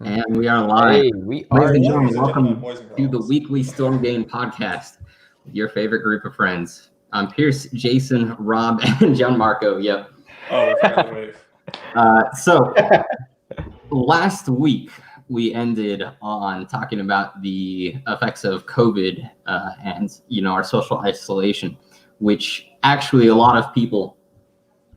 And we are live. Hey, we Ladies are. and gentlemen, Ladies and welcome gentlemen, boys and to the girls. weekly Storm Game podcast with your favorite group of friends. I'm Pierce, Jason, Rob, and Gianmarco. Yep. Oh, we forgot the wave. So last week we ended on talking about the effects of COVID and our social isolation, which actually a lot of people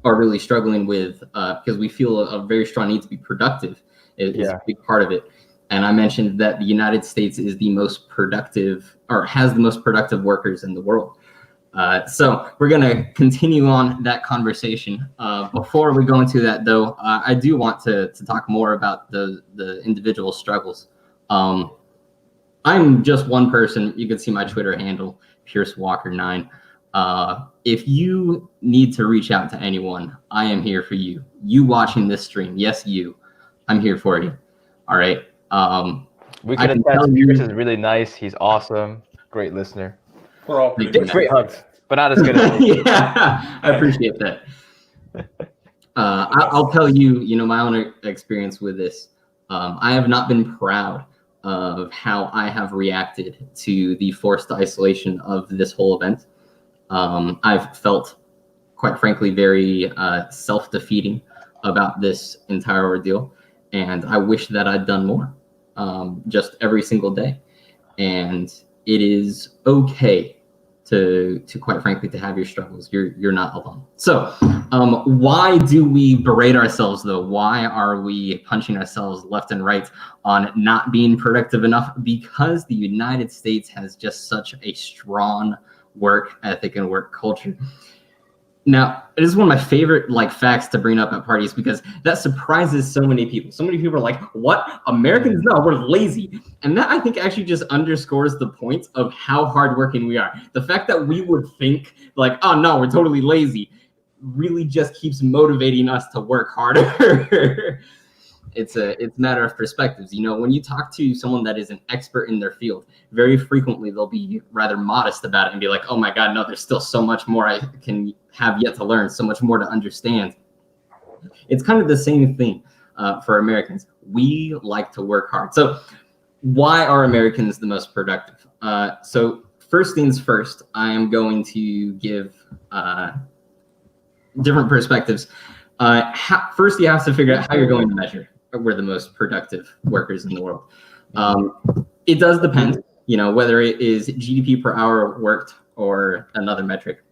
are really struggling with because we feel a very strong need to be productive is a big part of it. And I mentioned that the United States is the most productive, or has the most productive workers in the world. So we're going to continue on that conversation. Before we go into that, though, I do want to talk more about the individual struggles. I'm just one person. You can see my Twitter handle, PierceWalker9. If you need to reach out to anyone, I am here for you. You watching this stream, yes, you. I'm here for you. All right. We can attest Pierce is really nice. He's awesome. Great listener. We're all pretty much Great hugs, but not as good as yeah, I appreciate that. I'll tell you, my own experience with this. I have not been proud of how I have reacted to the forced isolation of this whole event. I've felt, quite frankly, very self-defeating about this entire ordeal, and I wish that I'd done more, just every single day. And it is okay to quite frankly, to have your struggles. You're not alone. So why do we berate ourselves, though? Why are we punching ourselves left and right on not being productive enough? Because the United States has just such a strong work ethic and work culture. Now, it is one of my favorite facts to bring up at parties because that surprises so many people. So many people are like, what? Americans? No, we're lazy. And that, I think, actually just underscores the point of how hardworking we are. The fact that we would think oh, no, we're totally lazy really just keeps motivating us to work harder. It's a matter of perspectives. When you talk to someone that is an expert in their field, very frequently they'll be rather modest about it and be like, oh my God, no, there's still so much more I can have yet to learn, so much more to understand. It's kind of the same thing for Americans. We like to work hard. So why are Americans the most productive? So first things first, I am going to give different perspectives. First, you have to figure out how you're going to measure we're the most productive workers in the world. It does depend, whether it is GDP per hour worked or another metric.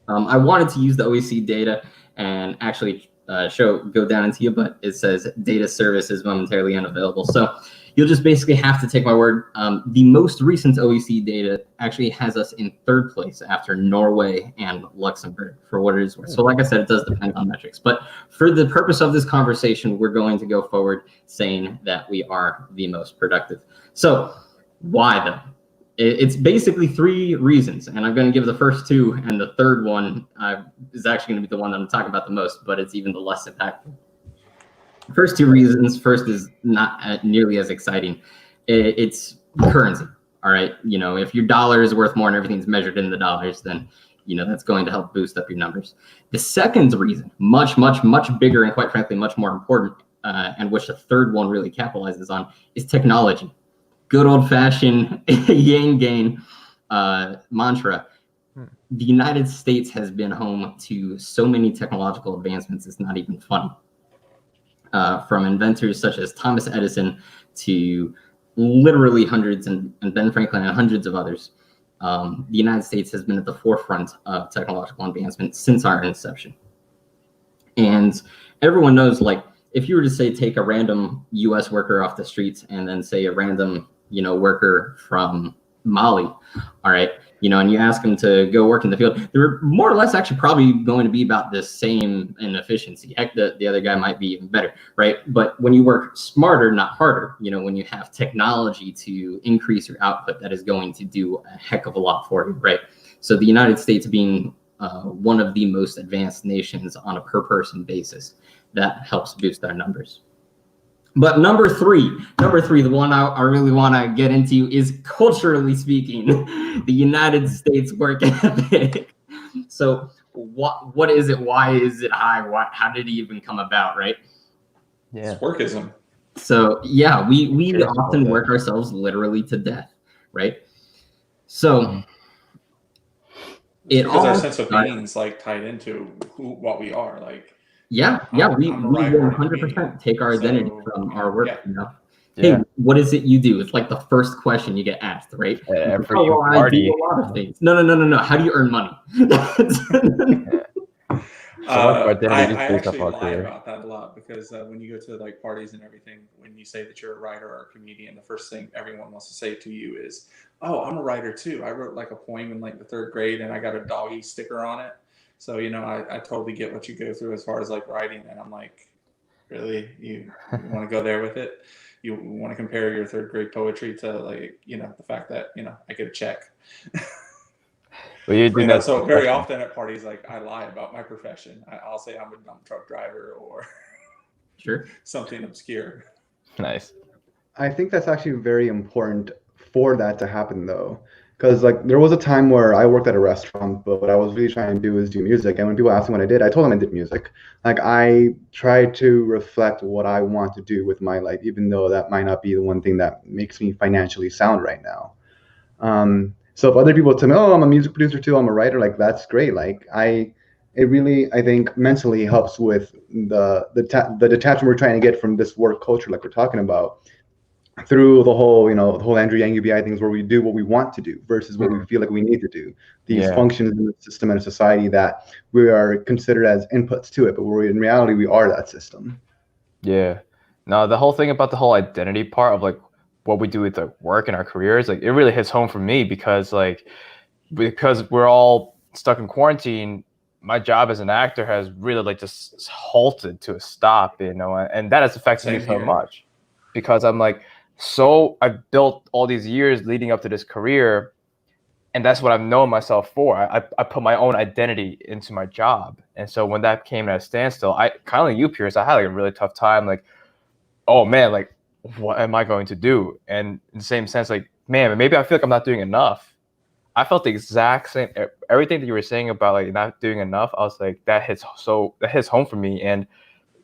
I wanted to use the OECD data and actually go down into you, but it says data service is momentarily unavailable. So you'll just basically have to take my word. The most recent OECD data actually has us in third place after Norway and Luxembourg, for what it is worth. So like I said, it does depend on metrics. But for the purpose of this conversation, we're going to go forward saying that we are the most productive. So why though? It's basically three reasons, and I'm going to give the first two, and the third one is actually going to be the one that I'm talking about the most, but it's even the less impactful. First two reasons. First is not nearly as exciting. It's currency. All right. If your dollar is worth more and everything's measured in the dollars, then, that's going to help boost up your numbers. The second reason, much, much, much bigger and quite frankly, much more important, and which the third one really capitalizes on, is technology. Good old fashioned yang gang mantra. The United States has been home to so many technological advancements, it's not even funny. From inventors such as Thomas Edison to literally hundreds and Ben Franklin and hundreds of others. The United States has been at the forefront of technological advancement since our inception. And everyone knows, if you were to say take a random US worker off the streets and then say a random, worker from Mali, all right, and you ask them to go work in the field, they're more or less actually probably going to be about the same in efficiency. Heck, the other guy might be even better, right? But when you work smarter, not harder, when you have technology to increase your output, that is going to do a heck of a lot for you, right? So the United States being one of the most advanced nations on a per person basis, that helps boost our numbers. But number three, the one I really want to get into is, culturally speaking, the United States work ethic. So what is it? Why is it high? How did it even come about, right? Yeah. It's workism. So yeah, we Sure. often Okay. work ourselves literally to death, right? So it Because our all sense of starts. being's like tied into what we are. Like, Yeah, we I'm a we writer and a comedian. 100% take our identity So, from our work. yeah. You know, hey, Yeah. what is it you do? It's like the first question you get asked, right? Every Oh, well, I do party. a lot of things. No. How do you earn money? So much of our I identity is based off actually our lie career. about that a lot because when you go to like parties and everything, when you say that you're a writer or a comedian, the first thing everyone wants to say to you is, "Oh, I'm a writer too. I wrote like a poem in like the third grade, and I got a doggy sticker on it." So I totally get what you go through as far as like writing, and I'm like, really, you want to go there with it? You want to compare your third grade poetry to like the fact that I get a check. But you do that So very profession. often at parties, like I lie about my profession. I'll say I'm a dump truck driver or Sure. something obscure. Nice. I think that's actually very important for that to happen though. Because like there was a time where I worked at a restaurant, but what I was really trying to do is do music. And when people asked me what I did, I told them I did music. Like I tried to reflect what I want to do with my life, even though that might not be the one thing that makes me financially sound right now. So if other people tell me, "Oh, I'm a music producer too, I'm a writer," like that's great. It really, I think, mentally helps with the detachment we're trying to get from this work culture, like we're talking about, through the whole Andrew Yang UBI things where we do what we want to do versus what we feel like we need to do. These Yeah. functions in the system and society that we are considered as inputs to it, but in reality we are that system. Yeah. No, the whole thing about the whole identity part of like what we do with the work and our careers, like it really hits home for me because we're all stuck in quarantine, my job as an actor has really like just halted to a stop, and that has affected me Same so here. much because I'm like, so I've built all these years leading up to this career, and that's what I've known myself for. I put my own identity into my job, and so when that came at a standstill, I kind of like you, Pierce, I had like a really tough time. Like, oh man, like what am I going to do? And in the same sense, like, man, maybe I feel like I'm not doing enough. I felt the exact same. Everything that you were saying about like not doing enough, I was like, that hits home for me. And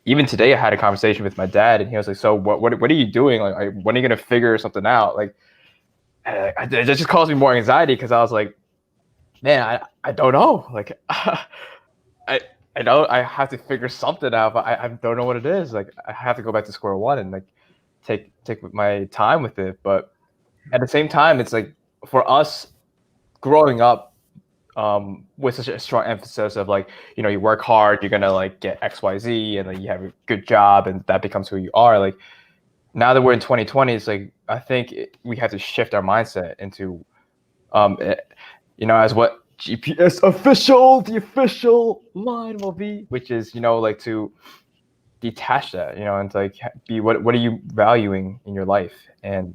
even today, I had a conversation with my dad, and he was like, "So what are you doing? Like, when are you gonna figure something out?" Like, it just caused me more anxiety because I was like, "Man, I don't know. Like, I know I have to figure something out, but I don't know what it is. Like, I have to go back to square one and like take my time with it. But at the same time, it's like for us growing up with such a strong emphasis of like, you work hard, you're gonna like get XYZ, and then you have a good job, and that becomes who you are. Like now that we're in 2020, it's like I think we have to shift our mindset into, as what GPS the official line will be, which is like to detach that, and to like be what are you valuing in your life, and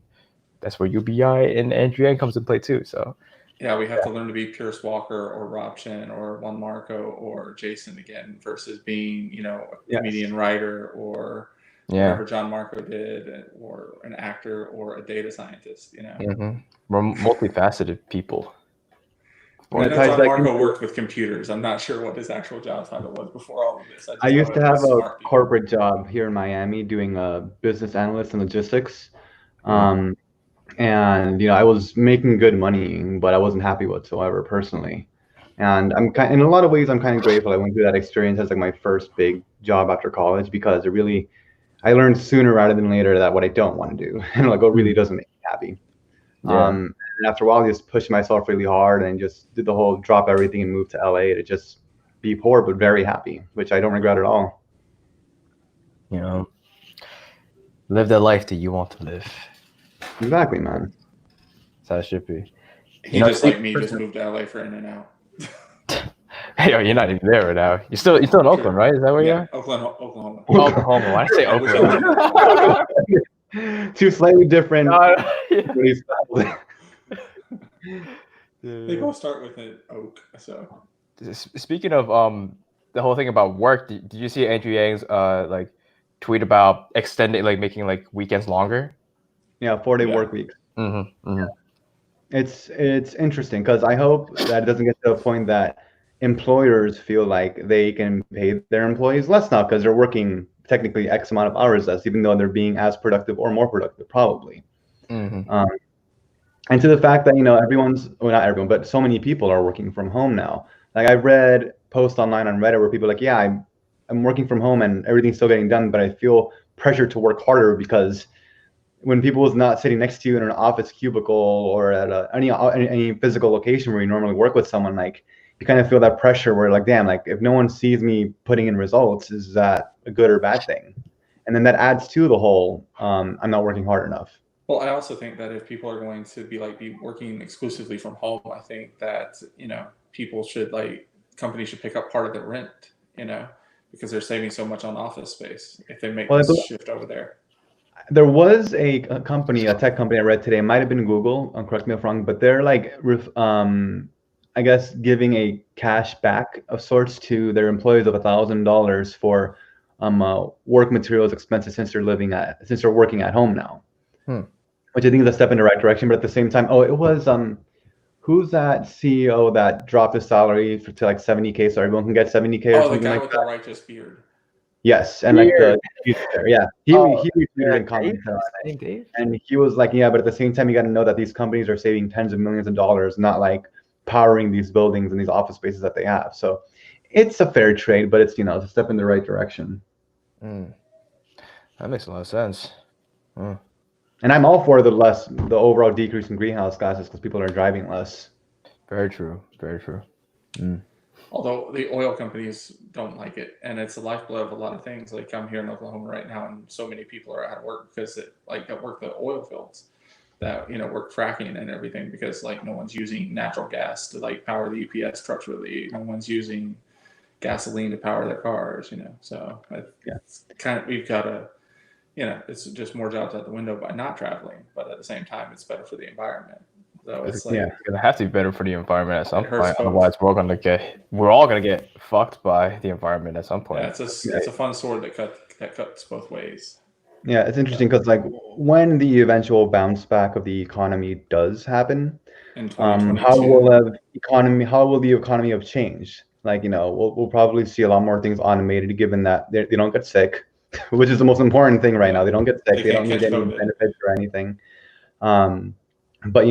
that's where UBI and Andrew Yang comes in play too. So. Yeah, we have to learn to be Pierce Walker or Rob Chen or Juan Marco or Jason again versus being, a comedian writer or whatever John Marco did, or an actor or a data scientist, Mm-hmm. We're multifaceted people. I know John Marco worked with computers. I'm not sure what his actual job title was before all of this. I used to have a corporate job here in Miami doing a business analyst in logistics. And I was making good money, but I wasn't happy whatsoever personally. And in a lot of ways, I'm kind of grateful I went through that experience as like my first big job after college because I learned sooner rather than later that what I don't want to do and like what really doesn't make me happy. Yeah. And after a while, I just pushed myself really hard and just did the whole drop everything and move to LA to just be poor but very happy, which I don't regret at all. Live the life that you want to live. Exactly, man. That's how it should be. He just like me, just moved to LA for In-N-Out. Hey, you're not even there right now. You're still in Oakland, right? Is that where you are? Oklahoma. Oklahoma. Why did I say Oakland? Two slightly different. They both start with an oak. So, speaking of the whole thing about work, did you see Andrew Yang's like tweet about extending, like making like weekends longer? Yeah, 4-day work weeks. Mm-hmm. Mm-hmm. It's interesting because I hope that it doesn't get to a point that employers feel like they can pay their employees less now because they're working technically X amount of hours less, even though they're being as productive or more productive, probably. Mm-hmm. And to the fact that, everyone's, well, not everyone, but so many people are working from home now. Like I read posts online on Reddit where people are like, yeah, I'm working from home and everything's still getting done, but I feel pressure to work harder because when people is not sitting next to you in an office cubicle or at any physical location where you normally work with someone, like you kind of feel that pressure where like, damn, like if no one sees me putting in results, is that a good or bad thing? And then that adds to the whole, I'm not working hard enough. Well, I also think that if people are going to be working exclusively from home, I think that, people should companies should pick up part of the rent, because they're saving so much on office space if they make this shift over there. There was a company, a tech company I read today, it might have been Google, correct me if I'm wrong, but they're I guess giving a cash back of sorts to their employees of $1,000 for work materials expenses since they're working at home now. Which I think is a step in the right direction, but at the same time, it was who's that CEO that dropped his salary to like 70K so everyone can get 70K or Oh, the something guy like with that? the righteous beard. Yes, and like yeah, he retweeted and commented, Dave? and he was like, yeah, but at the same time, you got to know that these companies are saving tens of millions of dollars, not like powering these buildings and these office spaces that they have. So it's a fair trade, but it's it's a step in the right direction. That makes a lot of sense. And I'm all for the overall decrease in greenhouse gases because people are driving less. Very true. Very true. Although the oil companies don't like it, and it's the lifeblood of a lot of things. Like I'm here in Oklahoma right now, and so many people are out of work because at work the oil fields that work fracking and everything because no one's using natural gas to power the UPS trucks really. No one's using gasoline to power their cars. So it's we've got to. It's just more jobs out the window by not traveling, but at the same time, it's better for the environment. So it's it's gonna have to be better for the environment at some point. both. Otherwise, we're all gonna get fucked by the environment at some point. Yeah, it's a fun sword that cuts both ways. Yeah, it's interesting because when the eventual bounce back of the economy does happen, In 2022, how will the economy have changed? We'll probably see a lot more things automated, given that they don't get sick, which is the most important thing right now. They don't get sick. They don't need any benefits or anything. But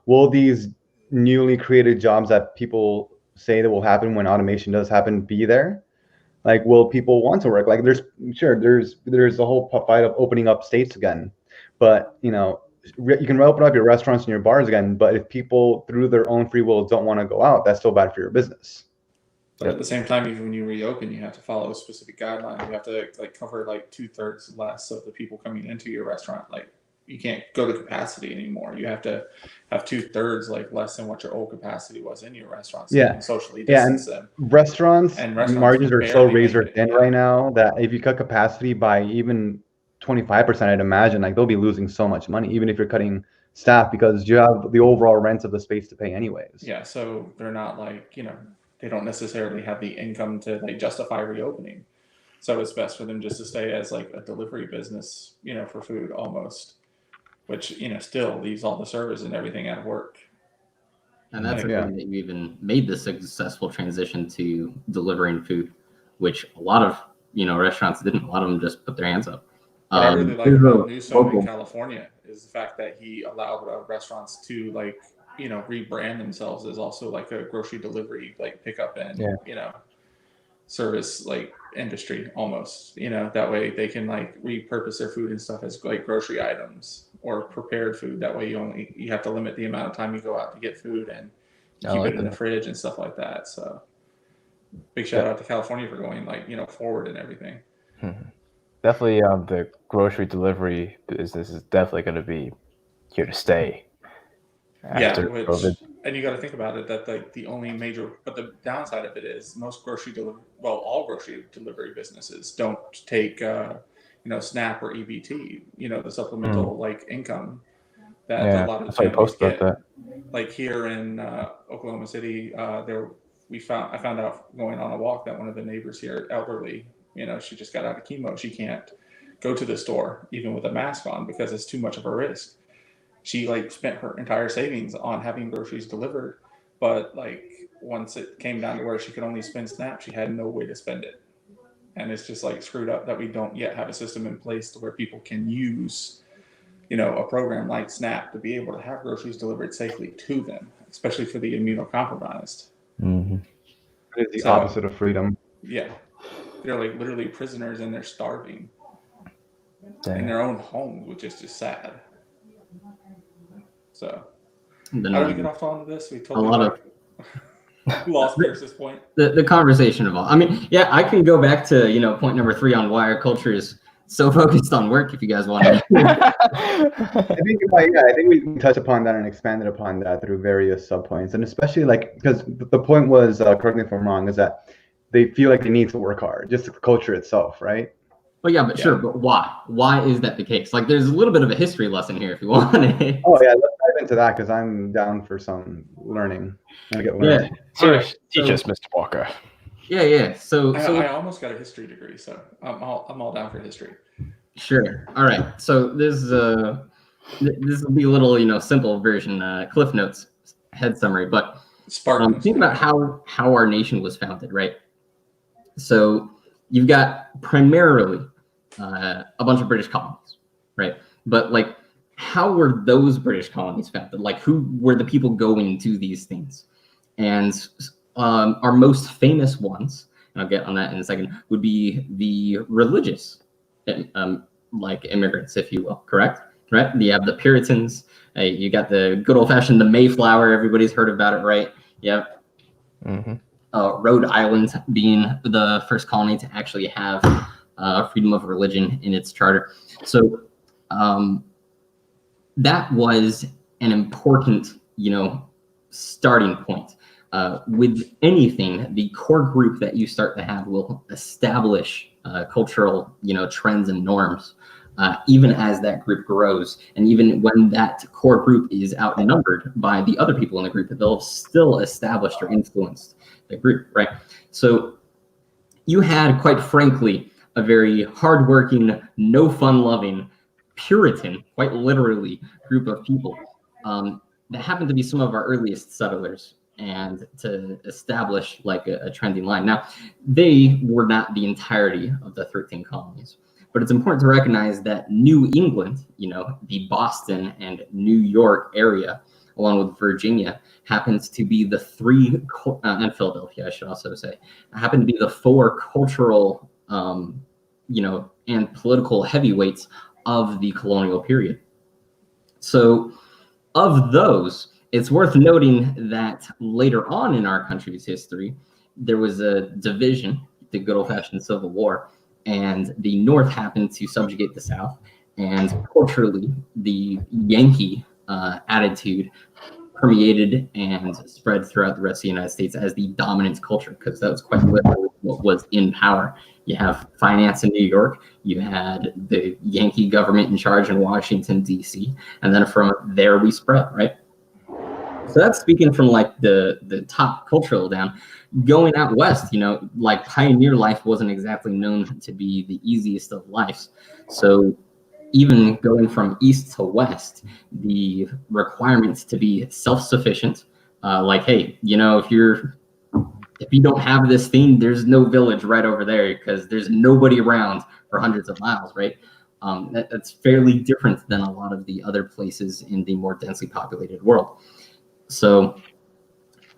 will these newly created jobs that people say that will happen when automation does happen be there? Will people want to work? There's a whole fight of opening up states again, but you can open up your restaurants and your bars again. But if people through their own free will don't want to go out, that's still bad for your business. But at the same time, even when you reopen, you have to follow specific guidelines. You have to cover 2/3 less of the people coming into your restaurant. You can't go to capacity anymore. You have to have 2/3 less than what your old capacity was in your restaurant. So you can socially distance them. Restaurants margins are so razor thin right now that if you cut capacity by even 25%, I'd imagine they'll be losing so much money, even if you're cutting staff, because you have the overall rent of the space to pay anyways. Yeah, so they're not they don't necessarily have the income to justify reopening. So it's best for them just to stay as a delivery business, for food almost, which, still leaves all the servers and everything out of work. And that's a that you even made the successful transition to delivering food, which a lot of, restaurants didn't. A lot of them just put their hands up. What I really like about Newsom in California is the fact that he allowed restaurants to rebrand themselves as also a grocery delivery pickup and service industry almost. That way they can repurpose their food and stuff as grocery items or prepared food. That way you have to limit the amount of time you go out to get food and keep it in the fridge and stuff like that. So big shout out to California for going forward and everything. Definitely the grocery delivery business is definitely going to be here to stay. And you got to think about it that the only but the downside of it is most all grocery delivery businesses don't take SNAP or EBT, the supplemental income that a lot of families get. Here in Oklahoma City, I found out going on a walk that one of the neighbors here, elderly, she just got out of chemo. She can't go to the store even with a mask on because it's too much of a risk. She spent her entire savings on having groceries delivered, but once it came down to where she could only spend SNAP, she had no way to spend it. and it's just like screwed up that we don't yet have a system in place to where people can use, you know, a program like SNAP to be able to have groceries delivered safely to them, especially for the immunocompromised. Mm-hmm. It is the So- opposite of freedom. Yeah, they're like literally prisoners and they're starving in Dang. their own home, which is just sad. So Then, how do we get off onto this? We totally lot of- lost Pierce's point. the conversation evolved. I mean, yeah, I can go back to, you know, point number 3 on why our culture is so focused on work if you guys want to. I think, I think we touched upon that and expanded upon that through various subpoints, and especially like because the point was, correct me if I'm wrong, is that they feel like they need to work hard, just the culture itself, right? Well, yeah, but sure, but why? Why is that the case? Like, there's a little bit of a history lesson here if you want it. Oh yeah, let's dive into that because I'm down for some learning. I get learned. Yeah. Teach us, Mr. Walker. Yeah. So I almost got a history degree, so I'm all down for history. sure. All right. So this will be a little, you know, simple version, Cliff Notes, head summary. But Spartans. think about how our nation was founded, right? So you've got primarily a bunch of British colonies, right? But like, how were those British colonies founded? Like, who were the people going to these things? And our most famous ones, and I'll get on that in a second, would be the religious, like immigrants, if you will, correct? Right? You have the Puritans. You got the good old-fashioned, the Mayflower. Everybody's heard about it, right? Yeah. Mm-hmm. Rhode Island being the first colony to actually have freedom of religion in its charter. So that was an important, you know, starting point. With anything, the core group that you start to have will establish cultural, you know, trends and norms, even as that group grows. And even when that core group is outnumbered by the other people in the group, they'll still established or influenced the group, right? So you had, quite frankly, a very hardworking, no fun-loving, Puritan, quite literally, group of people that happened to be some of our earliest settlers and to establish like a trending line. Now, they were not the entirety of the 13 colonies, but it's important to recognize that New England, you know, the Boston and New York area, along with Virginia, happens to be the and Philadelphia, I should also say, happen to be the 4 cultural, you know, and political heavyweights of the colonial period. So of those, it's worth noting that later on in our country's history, there was a division, the good old-fashioned Civil War, and the North happened to subjugate the South, and culturally, the Yankee attitude permeated and spread throughout the rest of the United States as the dominant culture, because that was quite literally what was in power. You have finance in New York, you had the Yankee government in charge in Washington, D.C., and then from there we spread, right? So that's speaking from like the top cultural down. Going out west, you know, like pioneer life wasn't exactly known to be the easiest of lives. So even going from east to west, the requirements to be self-sufficient, like, hey, you know, if you don't have this thing, there's no village right over there because there's nobody around for hundreds of miles, right? That's fairly different than a lot of the other places in the more densely populated world. So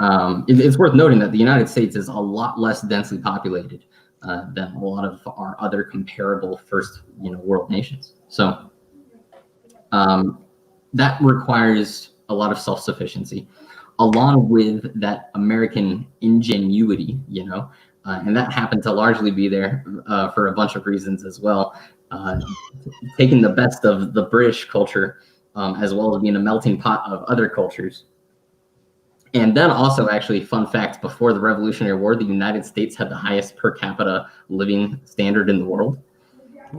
it's worth noting that the United States is a lot less densely populated than a lot of our other comparable first, you know, world nations. So that requires a lot of self-sufficiency, along with that American ingenuity, you know, and that happened to largely be there for a bunch of reasons as well. Taking the best of the British culture, as well as being a melting pot of other cultures. And then also, actually, fun fact, before the Revolutionary War, the United States had the highest per capita living standard in the world.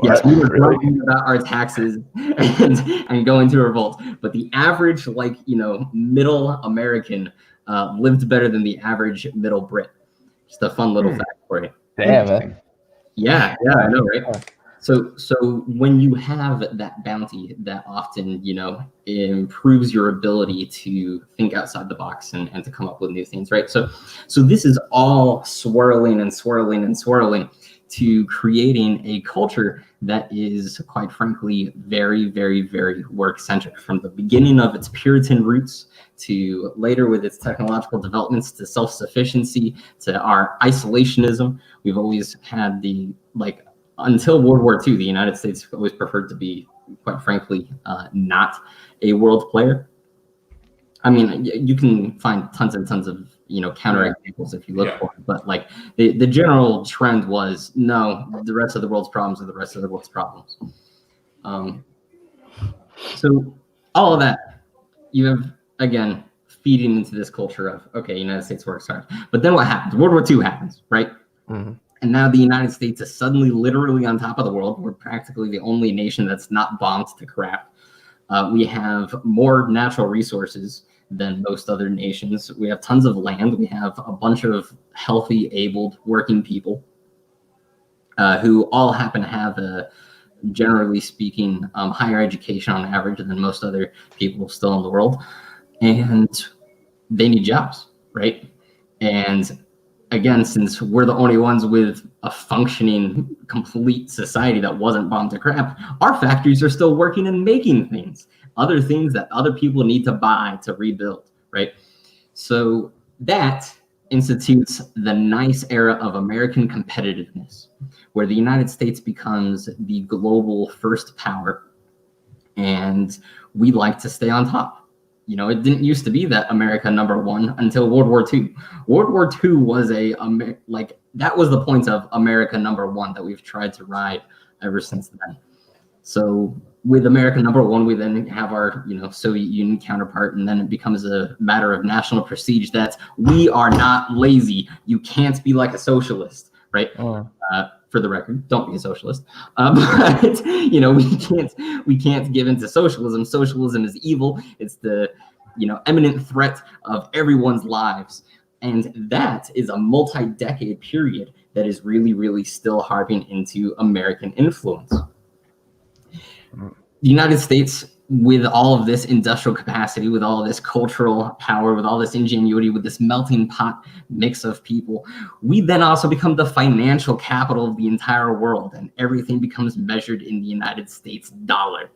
Yes, we were talking about our taxes and going to revolt, but the average, like, you know, middle American lived better than the average middle Brit. Just a fun little fact for you. Damn, man. Yeah, I know, right? So when you have that bounty, that often, you know, improves your ability to think outside the box and to come up with new things, right? So this is all swirling and swirling and swirling. to creating a culture that is, quite frankly, very, very, very work-centric. From the beginning of its Puritan roots to later with its technological developments to self-sufficiency to our isolationism, we've always had until World War II, the United States always preferred to be, quite frankly, not a world player. I mean, you can find tons and tons of counter examples if you look for it, but the general trend was no, the rest of the world's problems are the rest of the world's problems. So all of that, you have again feeding into this culture of United States works hard, but then what happens? World War II happens, right? Mm-hmm. And now the United States is suddenly literally on top of the world. We're practically the only nation that's not bombed to crap. We have more natural resources than most other nations. We have tons of land. We have a bunch of healthy, abled, working people who all happen to have a, generally speaking, higher education on average than most other people still in the world. And they need jobs, right? And again, since we're the only ones with a functioning, complete society that wasn't bombed to crap, our factories are still working and making things. Other things that other people need to buy to rebuild, right? So that institutes the nice era of American competitiveness, where the United States becomes the global first power, and we like to stay on top. It didn't used to be that America #1 until World War II. World War II was that was the point of America #1 that we've tried to ride ever since then. So with America #1, we then have our, Soviet Union counterpart, and then it becomes a matter of national prestige that we are not lazy. You can't be like a socialist, right? For the record, don't be a socialist. But we can't give into socialism. Socialism is evil. It's the imminent threat of everyone's lives, and that is a multi-decade period that is really, really still harping into American influence. The United States, with all of this industrial capacity, with all of this cultural power, with all this ingenuity, with this melting pot mix of people, we then also become the financial capital of the entire world, and everything becomes measured in the United States dollar,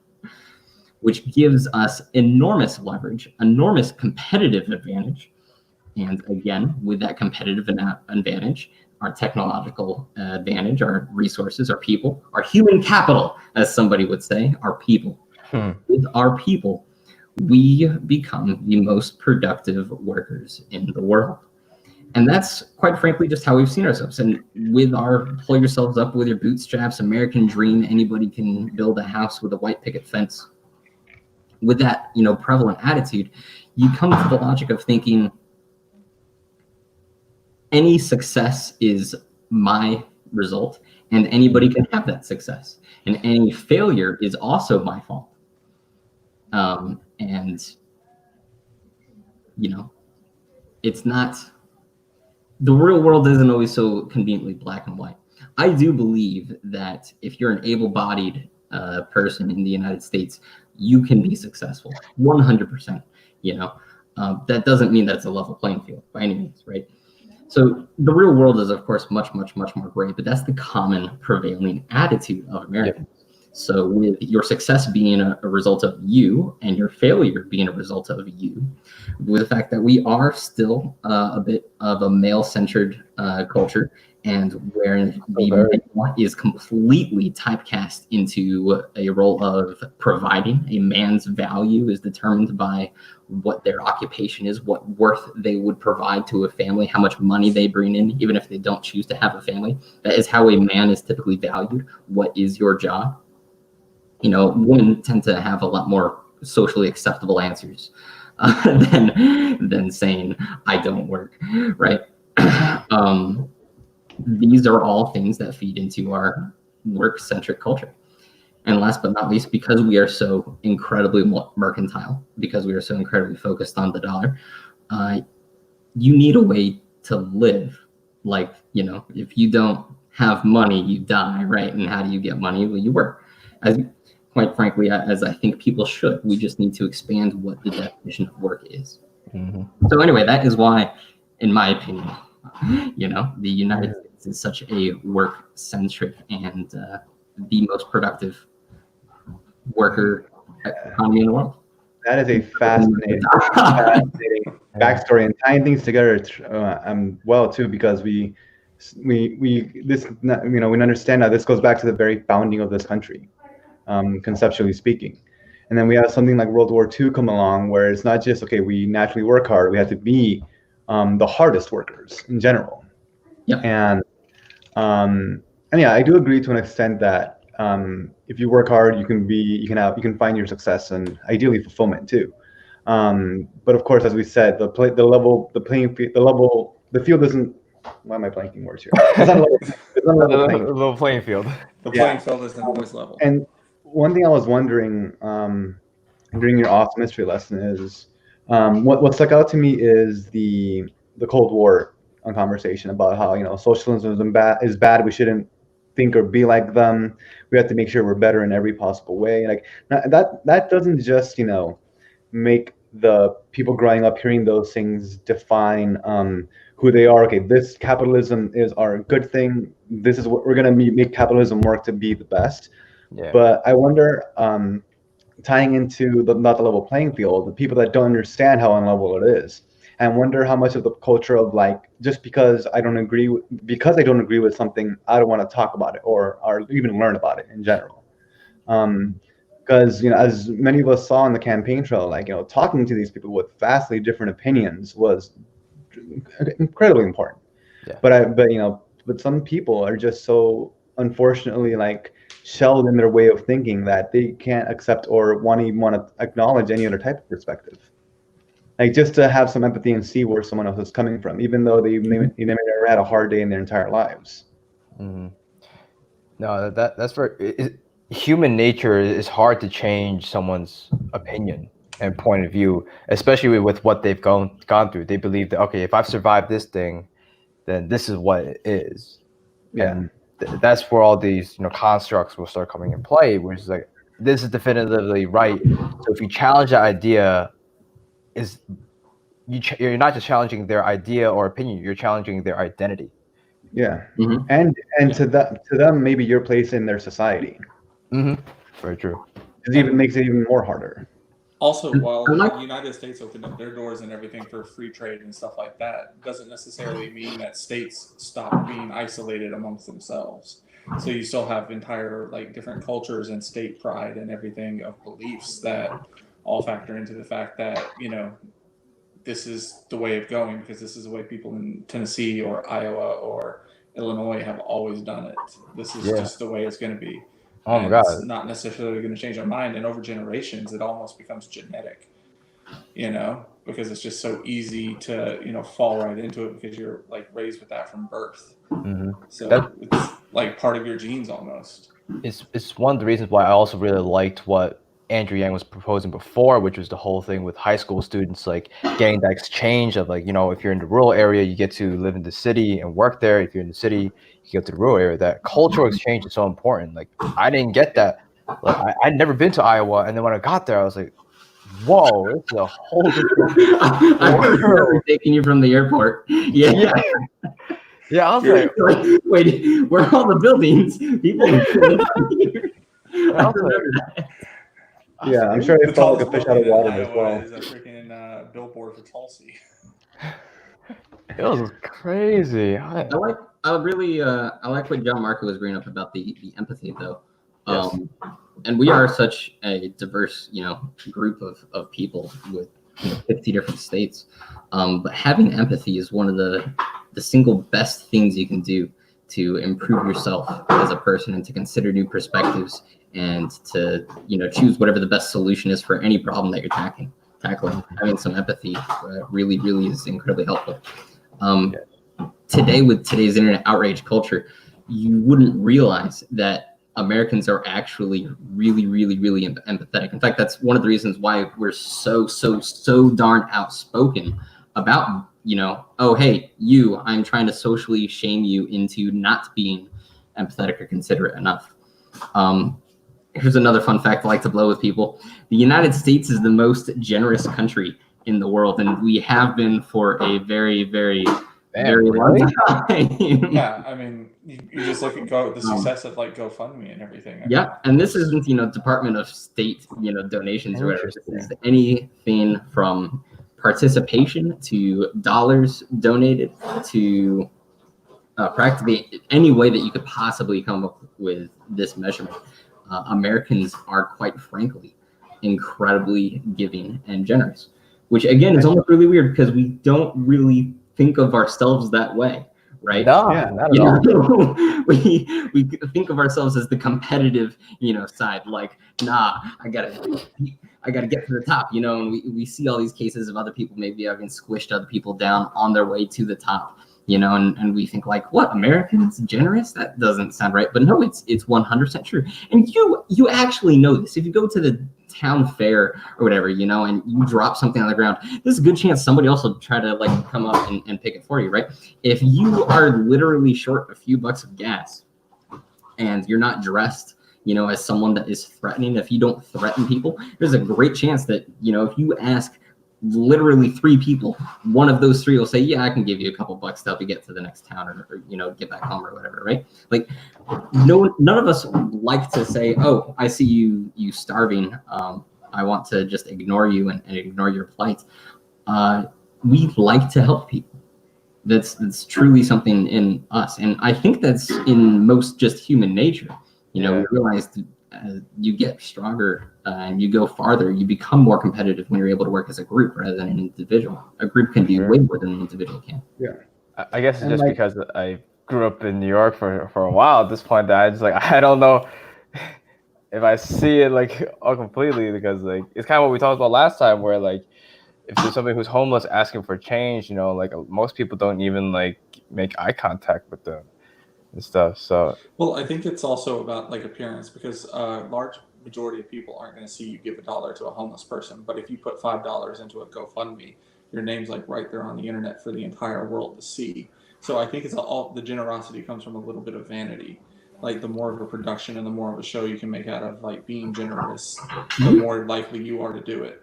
which gives us enormous leverage, enormous competitive advantage. And again, with that competitive advantage, our technological advantage, our resources, our people, our human capital, as somebody would say, our people. With our people, we become the most productive workers in the world. And that's, quite frankly, just how we've seen ourselves. And with our pull yourselves up with your bootstraps, American dream, anybody can build a house with a white picket fence. With that, prevalent attitude, you come to the logic of thinking, any success is my result, and anybody can have that success. And any failure is also my fault. It's not, the real world isn't always so conveniently black and white. I do believe that if you're an able-bodied person in the United States, you can be successful, 100%. That doesn't mean that's a level playing field by any means, right? So the real world is, of course, much, much, much more gray, but that's the common prevailing attitude of Americans. So with your success being a result of you and your failure being a result of you, with the fact that we are still a bit of a male-centered culture, and where the male is completely typecast into a role of providing. A man's value is determined by what their occupation is, what worth they would provide to a family, how much money they bring in, even if they don't choose to have a family. That is how a man is typically valued. What is your job? Women tend to have a lot more socially acceptable answers than saying, I don't work, right? These are all things that feed into our work-centric culture. And last but not least, because we are so incredibly mercantile, because we are so incredibly focused on the dollar, you need a way to live. If you don't have money, you die, right? And how do you get money? Well, you work. Quite frankly, as I think people should. We just need to expand what the definition of work is. So anyway, that is why, in my opinion, the United States is such a work-centric and the most productive worker economy in the world. That is a fascinating backstory, and tying things together well too, because we understand that this goes back to the very founding of this country, conceptually speaking. And then we have something like World War II come along, where it's not just, okay, we naturally work hard, we have to be the hardest workers in general. Yeah. And yeah, I do agree to an extent that if you work hard, you can find your success and ideally fulfillment too. But of course, as we said, the field isn't. Why am I blanking words here? It's not a level playing field. The playing field isn't always level. And one thing I was wondering during your optometry lesson is what stuck out to me is the Cold War conversation about how socialism is bad. We shouldn't think or be like them. We have to make sure we're better in every possible way. Like that doesn't just make the people growing up hearing those things define who they are. Okay, this capitalism is our good thing. This is what we're gonna make capitalism work to be the best. Yeah. But I wonder, tying into not the level playing field, the people that don't understand how unlevel it is, and wonder how much of the culture of just because I don't agree with something, I don't want to talk about it or even learn about it in general. Because as many of us saw on the campaign trail, talking to these people with vastly different opinions was incredibly important. Yeah. But some people are just so unfortunately shelled in their way of thinking that they can't accept or want to acknowledge any other type of perspective. Just to have some empathy and see where someone else is coming from, even though they never had a hard day in their entire lives. Mm-hmm. No, that's very. Human nature is hard to change someone's opinion and point of view, especially with what they've gone through. They believe that, okay, if I've survived this thing, then this is what it is. Yeah. And that's where all these constructs will start coming in play, which is this is definitively right. So if you challenge that idea, you're not just challenging their idea or opinion, you're challenging their identity. Yeah. Mm-hmm. And to them maybe your place in their society. Mm-hmm. Very true. It even makes it even more harder. Also, while the United States opened up their doors and everything for free trade and stuff like that, doesn't necessarily mean that states stop being isolated amongst themselves. So you still have entire different cultures and state pride and everything of beliefs that all factor into the fact that this is the way of going, because this is the way people in Tennessee or Iowa or Illinois have always done it. This is just the way it's going to be. Oh my God. It's not necessarily going to change our mind. And over generations, it almost becomes genetic, because it's just so easy to, fall right into it because you're raised with that from birth. Mm-hmm. So it's part of your genes almost. It's one of the reasons why I also really liked what Andrew Yang was proposing before, which was the whole thing with high school students, getting that exchange of if you're in the rural area, you get to live in the city and work there. If you're in the city, you go to the rural area. That cultural exchange is so important. I didn't get that. I'd never been to Iowa, and then when I got there, I was like, "Whoa, it's a whole different." I was taking you from the airport. Yeah. Yeah, I was like, "Wait, where are all the buildings? People." I remember that. Yeah, I'm sure they felt like a fish out of water as well. Is a freaking billboard for Tulsi. It was crazy. I like what John Marco was bringing up about the empathy though. Yes. And we are such a diverse, group of people with 50 different states. But having empathy is one of the single best things you can do to improve yourself as a person and to consider new perspectives and to choose whatever the best solution is for any problem that you're tackling. Having some empathy really is incredibly helpful. Today, with today's internet outrage culture, you wouldn't realize that Americans are actually really empathetic. In fact, that's one of the reasons why we're so darn outspoken about oh hey, I'm trying to socially shame you into not being empathetic or considerate enough. Here's another fun fact I like to blow with people. The United States is the most generous country in the world, and we have been for a very Damn, very long really? time. Yeah, I mean, you just look at the success of like GoFundMe and everything. I mean, Yeah, and this isn't, Department of State, donations or whatever. This is anything from participation to dollars donated to practically any way that you could possibly come up with this measurement. Americans are, quite frankly, incredibly giving and generous, which again is almost really weird because we don't really think of ourselves that way, right? No, Yeah. not at all. we think of ourselves as the competitive, side. Like, nah, I gotta get to the top, and we see all these cases of other people maybe having squished other people down on their way to the top, and we think like, what, Americans generous? That doesn't sound right. But no, it's 100% true. And you actually know this. If you go to the town fair or whatever, and you drop something on the ground, there's a good chance somebody else will try to like come up and pick it for you, right? If you are literally short a few bucks of gas and you're not dressed, as someone that is threatening, if you don't threaten people, there's a great chance that, if you ask literally 3 people, one of those 3 will say, yeah, I can give you a couple bucks to help you get to the next town or get back home or whatever, right? Like, none of us like to say, oh, I see you starving. I want to just ignore you and ignore your plight. We like to help people. That's truly something in us. And I think that's in most just human nature. We realize you get stronger and you go farther, you become more competitive when you're able to work as a group rather than an individual. A group can do way more than an individual can. Yeah. I guess it's And just like- because I grew up in New York for a while at this point that I just like, I don't know if I see it like all completely, because like it's kind of what we talked about last time, where like if there's somebody who's homeless asking for change, like most people don't even like make eye contact with them and stuff. So well, I think it's also about like appearance, because a large majority of people aren't going to see you give $1 to a homeless person. But if you put $5 into a GoFundMe, your name's like right there on the internet for the entire world to see. So I think it's all, the generosity comes from a little bit of vanity. Like, the more of a production and the more of a show you can make out of like being generous, the more likely you are to do it.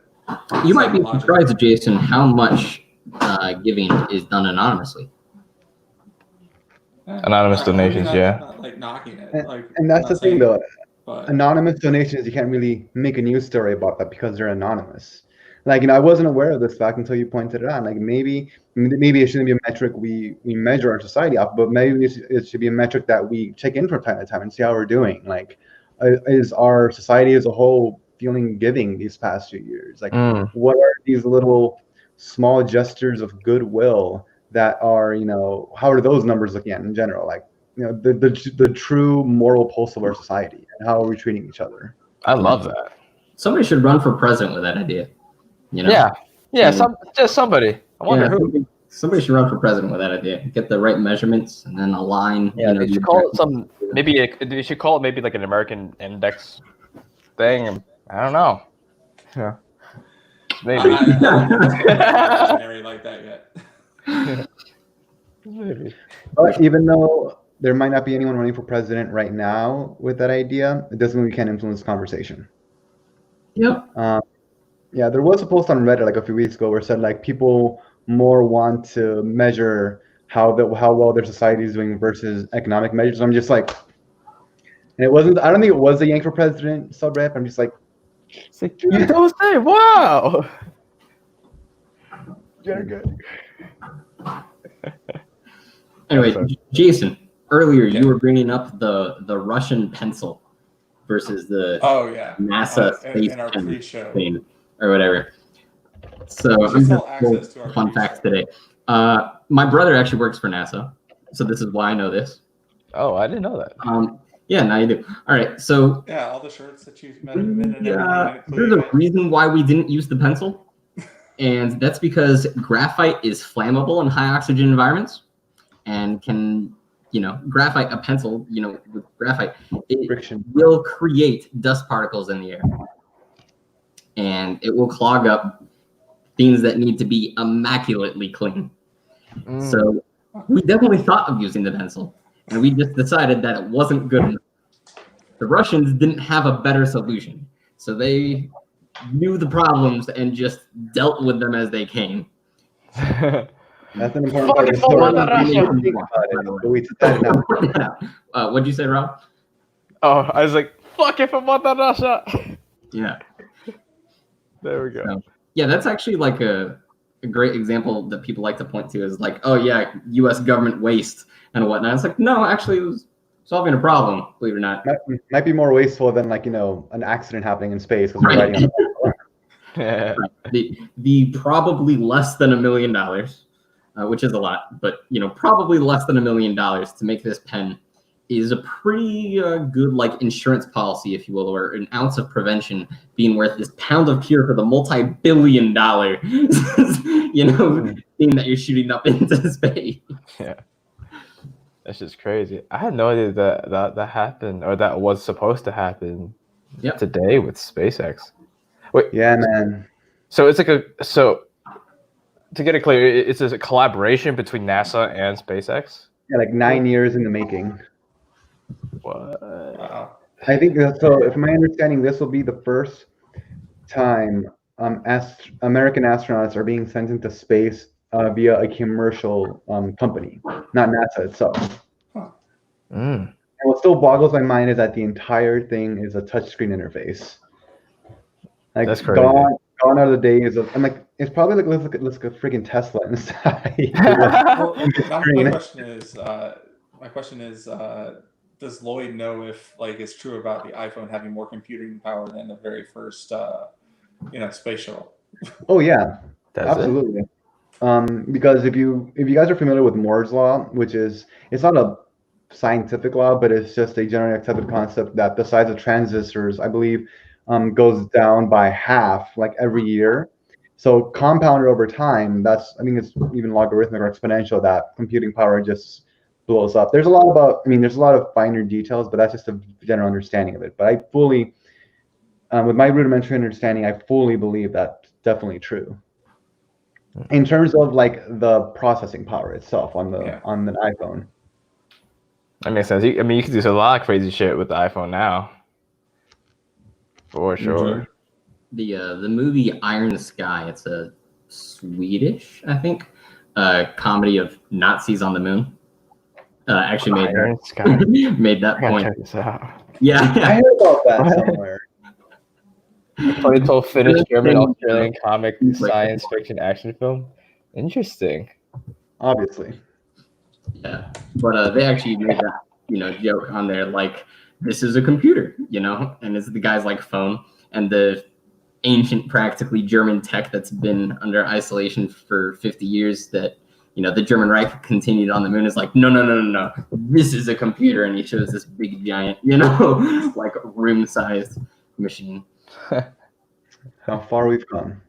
You might be Psychologically. surprised, Jason, how much giving is done anonymously. Anonymous donations, not, yeah. Not like knocking it. And, Like, and that's not the thing, saying- though. But Anonymous donations, you can't really make a news story about that because they're anonymous. Like, I wasn't aware of this fact until you pointed it out. Like, maybe it shouldn't be a metric we measure our society off, but maybe it should be a metric that we check in from time to time and see how we're doing. Like, is our society as a whole feeling giving these past few years? Like, what are these little small gestures of goodwill that are, how are those numbers looking at in general? Like, the true moral pulse of our society, and how are we treating each other? I love that. Somebody should run for president with that idea. Yeah, just somebody. I wonder who. Somebody should run for president with that idea. Get the right measurements and then align. Yeah, they should call it some. Maybe they should call it maybe like an American Index thing. I don't know. Yeah, maybe. I don't think it's visionary like that yet. Maybe. But even though there might not be anyone running for president right now with that idea, it doesn't mean we can't influence the conversation. Yep. Yeah, there was a post on Reddit like a few weeks ago where it said like people more want to measure how well their society is doing versus economic measures. I'm just like, and it wasn't. I don't think it was a Yank for President subreddit. I'm just like, It's like, you don't say. Wow. You're good. Anyway, Sorry. Jason, earlier Yeah. you were bringing up the Russian pencil versus the Oh yeah, NASA space in our pen pre-show. thing or whatever. So We I'm should just sell access to our fun pre-show. facts today. My brother actually works for NASA, so this is why I know this. Oh, I didn't know that. Yeah, now you do. All right, so Yeah, all the shirts that you've met and everything. there's including a reason why we didn't use the pencil, and that's because graphite is flammable in high oxygen environments, and can, graphite, a pencil, with graphite, it friction. will create dust particles in the air, and it will clog up things that need to be immaculately clean. So we definitely thought of using the pencil, and we just decided that it wasn't good enough. The Russians didn't have a better solution, so they knew the problems and just dealt with them as they came. That's an important part of the Fucking story. Mother Russia. We didn't think about it, but we decided not to. What'd you say, Rob? Oh, I was like, fuck it for Mother Russia. Yeah. There we go. So, yeah, that's actually like a great example that people like to point to is like, oh yeah, U.S. government waste and whatnot. It's like, no, actually, it was solving a problem. Believe it or not. Might be more wasteful than like an accident happening in space because we're Right. riding on. Yeah. The probably less than $1 million, which is a lot, but probably less than $1 million to make this pen is a pretty good like insurance policy, if you will, or an ounce of prevention being worth this pound of cure for the multi-billion-dollar thing that you're shooting up into space. Yeah. That's just crazy. I had no idea that happened or that was supposed to happen today with SpaceX. Wait. Yeah, man. So it's like to get it clear, it's a collaboration between NASA and SpaceX? Yeah, like 9 years in the making. What? Wow. I think so. If my understanding, this will be the first time American astronauts are being sent into space via a commercial company, not NASA itself. Mm. And what still boggles my mind is that the entire thing is a touchscreen interface. Like That's crazy. Gone are the days of. I'm like, it's probably like let's look at freaking Tesla inside. Well, Screen. my question is, does Lloyd know if like it's true about the iPhone having more computing power than the very first, space shuttle? Oh yeah, That's absolutely. Because if you guys are familiar with Moore's law, which is it's not a scientific law, but it's just a generally accepted concept that the size of transistors, I believe, goes down by half like every year. So compounded over time, I think it's even logarithmic or exponential that computing power just blows up. There's a lot of finer details, but that's just a general understanding of it. But I fully, with my rudimentary understanding, I fully believe that's definitely true. In terms of like the processing power itself on the iPhone. That makes sense. You can do a lot of crazy shit with the iPhone now. For sure. The movie Iron Sky, it's a Swedish, I think, comedy of Nazis on the moon. Actually Iron Sky. made that I gotta point. check this out. Yeah. I heard about that somewhere. 2012 Finnish German Australian comic Like- science fiction action film. Interesting. Obviously. Yeah, but they actually made that joke on there, like this is a computer, and it's the guy's like phone, and the ancient, practically German tech that's been under isolation for 50 years that the German Reich continued on the moon is like no, this is a computer, and he shows this big giant like room-sized machine. How far we've come.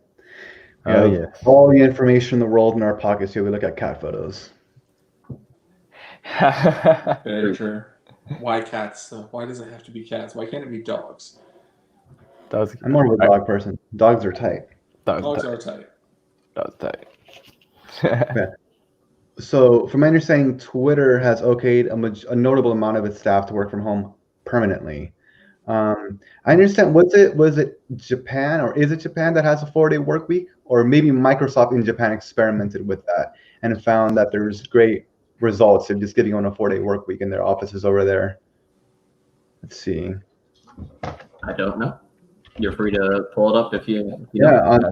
We Oh, have yeah. all the information in the world in our pockets here. We look at cat photos. Very true. Why cats? So why does it have to be cats? Why can't it be dogs? That was I'm more of a dog person. Dogs are tight. Dogs are tight. That was tight. So, from my understanding, Twitter has okayed a notable amount of its staff to work from home permanently. I understand. Was it Japan, or is it Japan that has a 4-day work week, or maybe Microsoft in Japan experimented with that and found that there's great results of just giving on a 4-day work week in their offices over there. Let's see. I don't know. You're free to pull it up if you.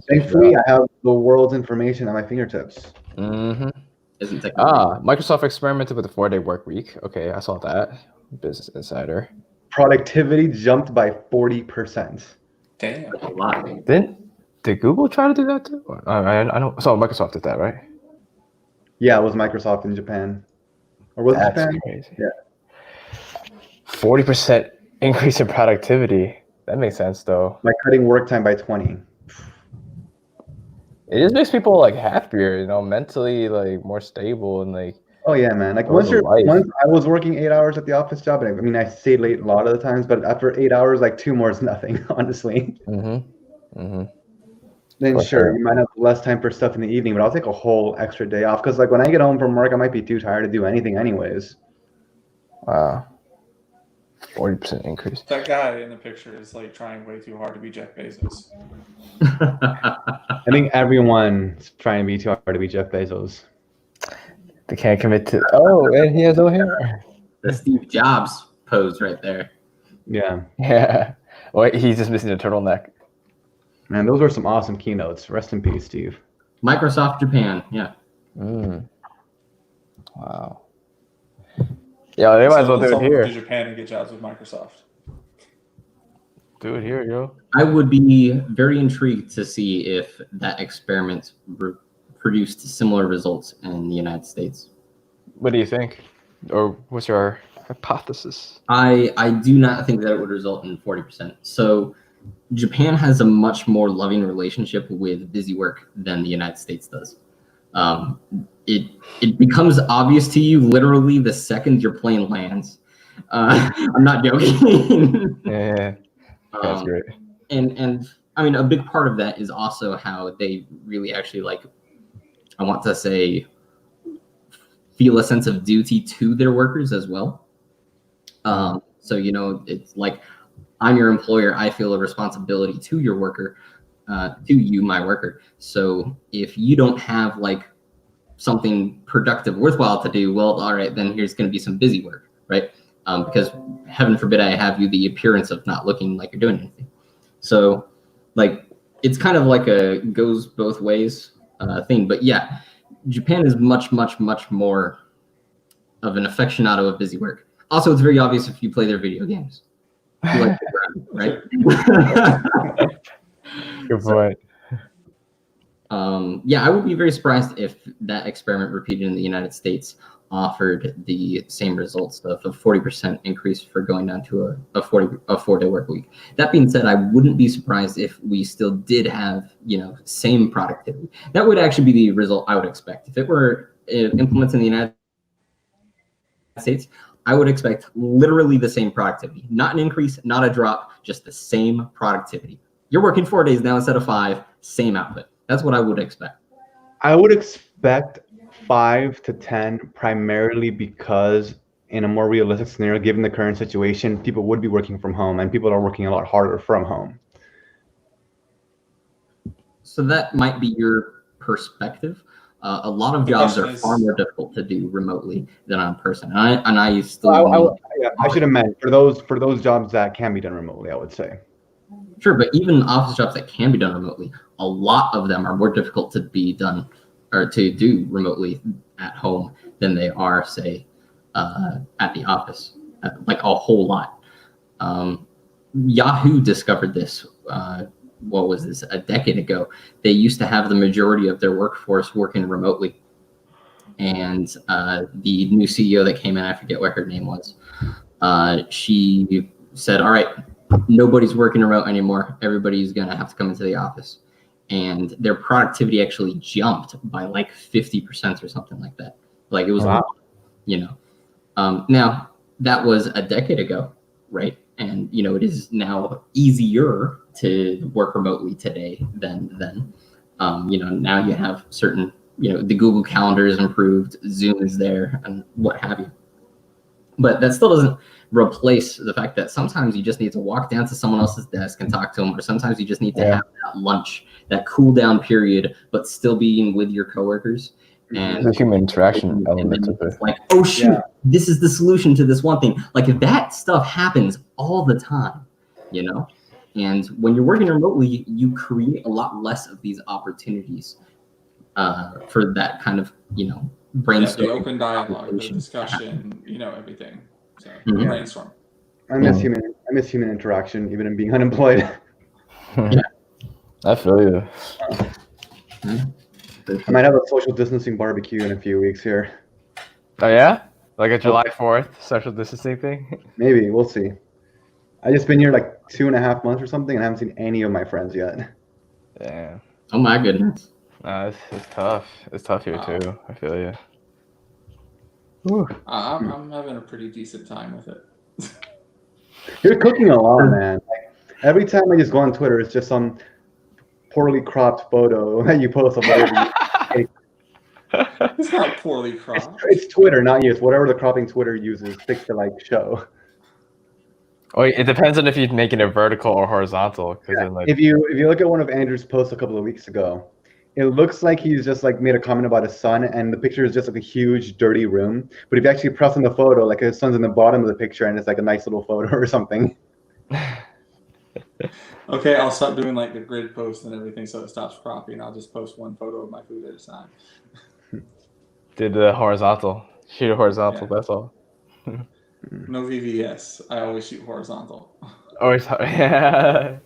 Thankfully, I have the world's information at my fingertips. Mm-hmm. Isn't technically. Microsoft experimented with a 4-day work week. Okay, I saw that. Business Insider. Productivity jumped by 40%. Damn. a lot. Did Google try to do that too? I know. So Microsoft did that, right? Yeah, it was Microsoft in Japan. Or was it That's Japan? crazy. Yeah. 40% increase in productivity. That makes sense, though. By cutting work time by 20. It just makes people like happier, mentally like more stable and like. Oh yeah, man. Like Once once I was working 8 hours at the office job, and I stayed late a lot of the times, but after 8 hours, like 2 more is nothing, honestly. Then For sure, sure. you might have less time for stuff in the evening, but I'll take a whole extra day off because like when I get home from work, I might be too tired to do anything anyways. Wow. 40% increase. That guy in the picture is like trying way too hard to be Jeff Bezos. I think everyone's trying to be too hard to be Jeff Bezos. They can't commit to. Oh, and he has no hair. The Steve Jobs pose right there. Yeah, Yeah. Wait, he's just missing a turtleneck. man, those were some awesome keynotes. Rest in peace, Steve. Microsoft Japan, yeah. Wow. Yeah, they might as well do let's it all move here. to Japan and get jobs with Microsoft. Do it here, yo. I would be very intrigued to see if that experiment produced similar results in the United States. What do you think? Or what's your hypothesis? I do not think that it would result in 40%. So Japan has a much more loving relationship with busy work than the United States does. It becomes obvious to you literally the second your plane lands. I'm not joking. Yeah, that's great. And I mean, a big part of that is also how they really actually, like, I want to say, feel a sense of duty to their workers as well. So, you know, it's like, I'm your employer. I feel a responsibility to your worker, to you, my worker. So if you don't have like something productive, worthwhile to do, well, all right, then here's going to be some busy work, right? Because heaven forbid I have you the appearance of not looking like you're doing anything. So like, it's kind of like a goes both ways thing. But yeah, Japan is much, much, much more of an aficionado of busy work. Also, it's very obvious if you play their video games. You like the ground, right? Good point. Yeah, I would be very surprised if that experiment repeated in the United States offered the same results of a 40% increase for going down to a 4-day work week. That being said, I wouldn't be surprised if we still did have, you know, same productivity. That would actually be the result I would expect. If it were implemented in the United States, I would expect literally the same productivity, not an increase, not a drop, just the same productivity. You're working 4 days now instead of 5, same output. That's what I would expect. I would expect 5 to 10 primarily because in a more realistic scenario, given the current situation, people would be working from home and people are working a lot harder from home. So that might be your perspective. A lot of jobs are far more difficult to do remotely than on person. And I still I should have meant for those jobs that can be done remotely, I would say. Sure, but even office jobs that can be done remotely, a lot of them are more difficult to be done or to do remotely at home than they are, say, at the office, like a whole lot. Yahoo discovered this, what was this, a decade ago. They used to have the majority of their workforce working remotely. And the new CEO that came in, I forget what her name was, she said, all right, nobody's working remote anymore. Everybody's going to have to come into the office. And their productivity actually jumped by like 50% or something like that. Like it was, you know, now that was a decade ago, right? And, you know, it is now easier to work remotely today than then. You know, now you have certain, you know, the Google Calendar is improved, Zoom is there, and what have you. But that still doesn't replace the fact that sometimes you just need to walk down to someone else's desk and talk to them, or sometimes you just need to have that lunch, that cool down period, but still being with your coworkers. And the human interaction element of it. Like, oh shoot, this is the solution to this one thing. Like if that stuff happens all the time, you know, and when you're working remotely, you create a lot less of these opportunities for that kind of, you know, brainstorm. The open dialogue, the discussion, you know, everything. So brainstorm. I miss human interaction, even in being unemployed. Yeah. I feel you. I might have a social distancing barbecue in a few weeks here. Oh yeah? Like a July 4th social distancing thing? Maybe, we'll see. I just been here like 2.5 months or something and I haven't seen any of my friends yet. Yeah. Oh my goodness. It's tough. It's tough here too. I feel you. Whew. I'm having a pretty decent time with it. You're cooking a lot, man. Like, every time I just go on Twitter, it's just some poorly cropped photo that you post of whatever. It's not poorly cropped. It's Twitter, not you. It's whatever the cropping Twitter uses sticks to like show. Oh, it depends on if you're making it vertical or horizontal. Yeah. Then, like, If you look at one of Andrew's posts a couple of weeks ago, It looks like he's just like made a comment about his son, and the picture is just like a huge, dirty room. But if you actually press on the photo, like his son's in the bottom of the picture, and it's like a nice little photo or something. Okay, I'll stop doing like the grid post and everything, so it stops cropping. I'll just post one photo of my food at a time. Did the horizontal. Shoot it horizontal, Yeah. that's all. No VVS. I always shoot horizontal. Yeah.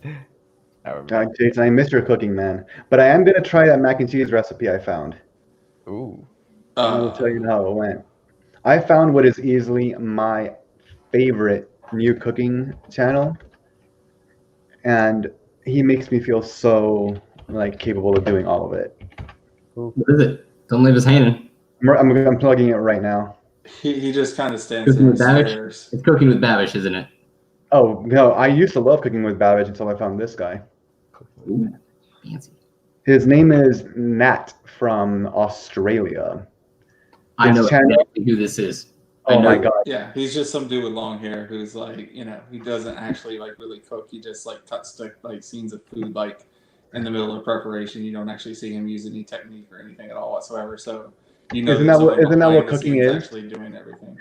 I remember. Jason, I miss your cooking, man. But I am gonna try that mac and cheese recipe I found. Ooh. I will tell you how it went. I found what is easily my favorite new cooking channel, and he makes me feel so like capable of doing all of it. What is it? Don't leave us hanging. I'm plugging it right now. He just kind of stands Cooking there with and Babish? stares. It's Cooking with Babish, isn't it? Oh no, I used to love cooking with Babbage until I found this guy. Ooh, fancy. His name is Nat from Australia. I know His channel- exactly who this is. I Oh know my god. Yeah, he's just some dude with long hair who's like, he doesn't actually like really cook. He just like cuts to like scenes of food like in the middle of preparation. You don't actually see him use any technique or anything at all whatsoever. So Isn't there's that what- someone isn't that what behind the cooking scenes is? actually doing everything.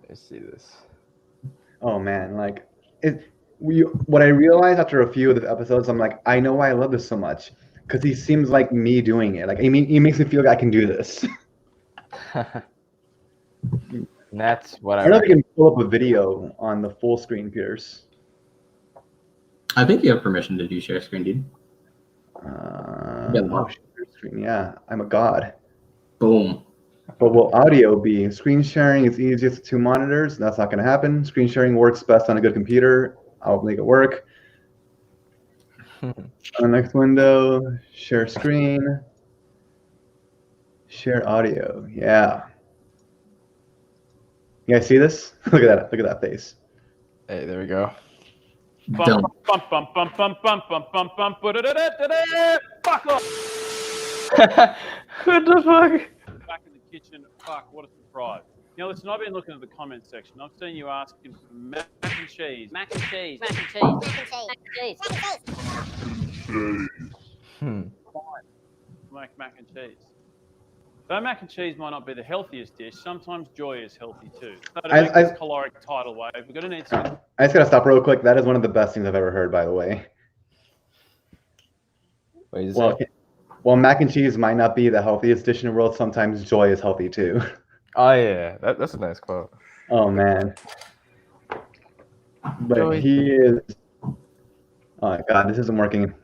Let's see this. Oh man, like what I realized after a few of the episodes, I'm like, I know why I love this so much. Because he seems like me doing it. Like he makes me feel like I can do this. That's what I I don't know if reckon. you can pull up a video on the full screen, Pierce. I think you have permission to do share screen, dude. Oh, share screen. Yeah, I'm a god. Boom. But will audio be? Screen sharing is easiest with 2 monitors. That's not going to happen. Screen sharing works best on a good computer. I'll make it work. On the next window, share screen. Share audio. Yeah. You guys see this? Look at that. Look at that face. Hey, there we go. Dumb. Fuck off! What the fuck? Back in the kitchen. Fuck, what a surprise. Now listen, I've been looking at the comment section. I've seen you asking for mac and cheese. Mac and cheese. Mac and cheese. Mac and cheese. Like mac and cheese. Though mac and cheese might not be the healthiest dish, sometimes joy is healthy too. So to make this caloric tidal wave, we're going to need some... I just got to stop real quick. That is one of the best things I've ever heard, by the way. Wait, is Well, it? while mac and cheese might not be the healthiest dish in the world, sometimes joy is healthy too. Oh yeah, that's a nice quote. Oh man. But Joy. he is. Oh my god, this isn't working.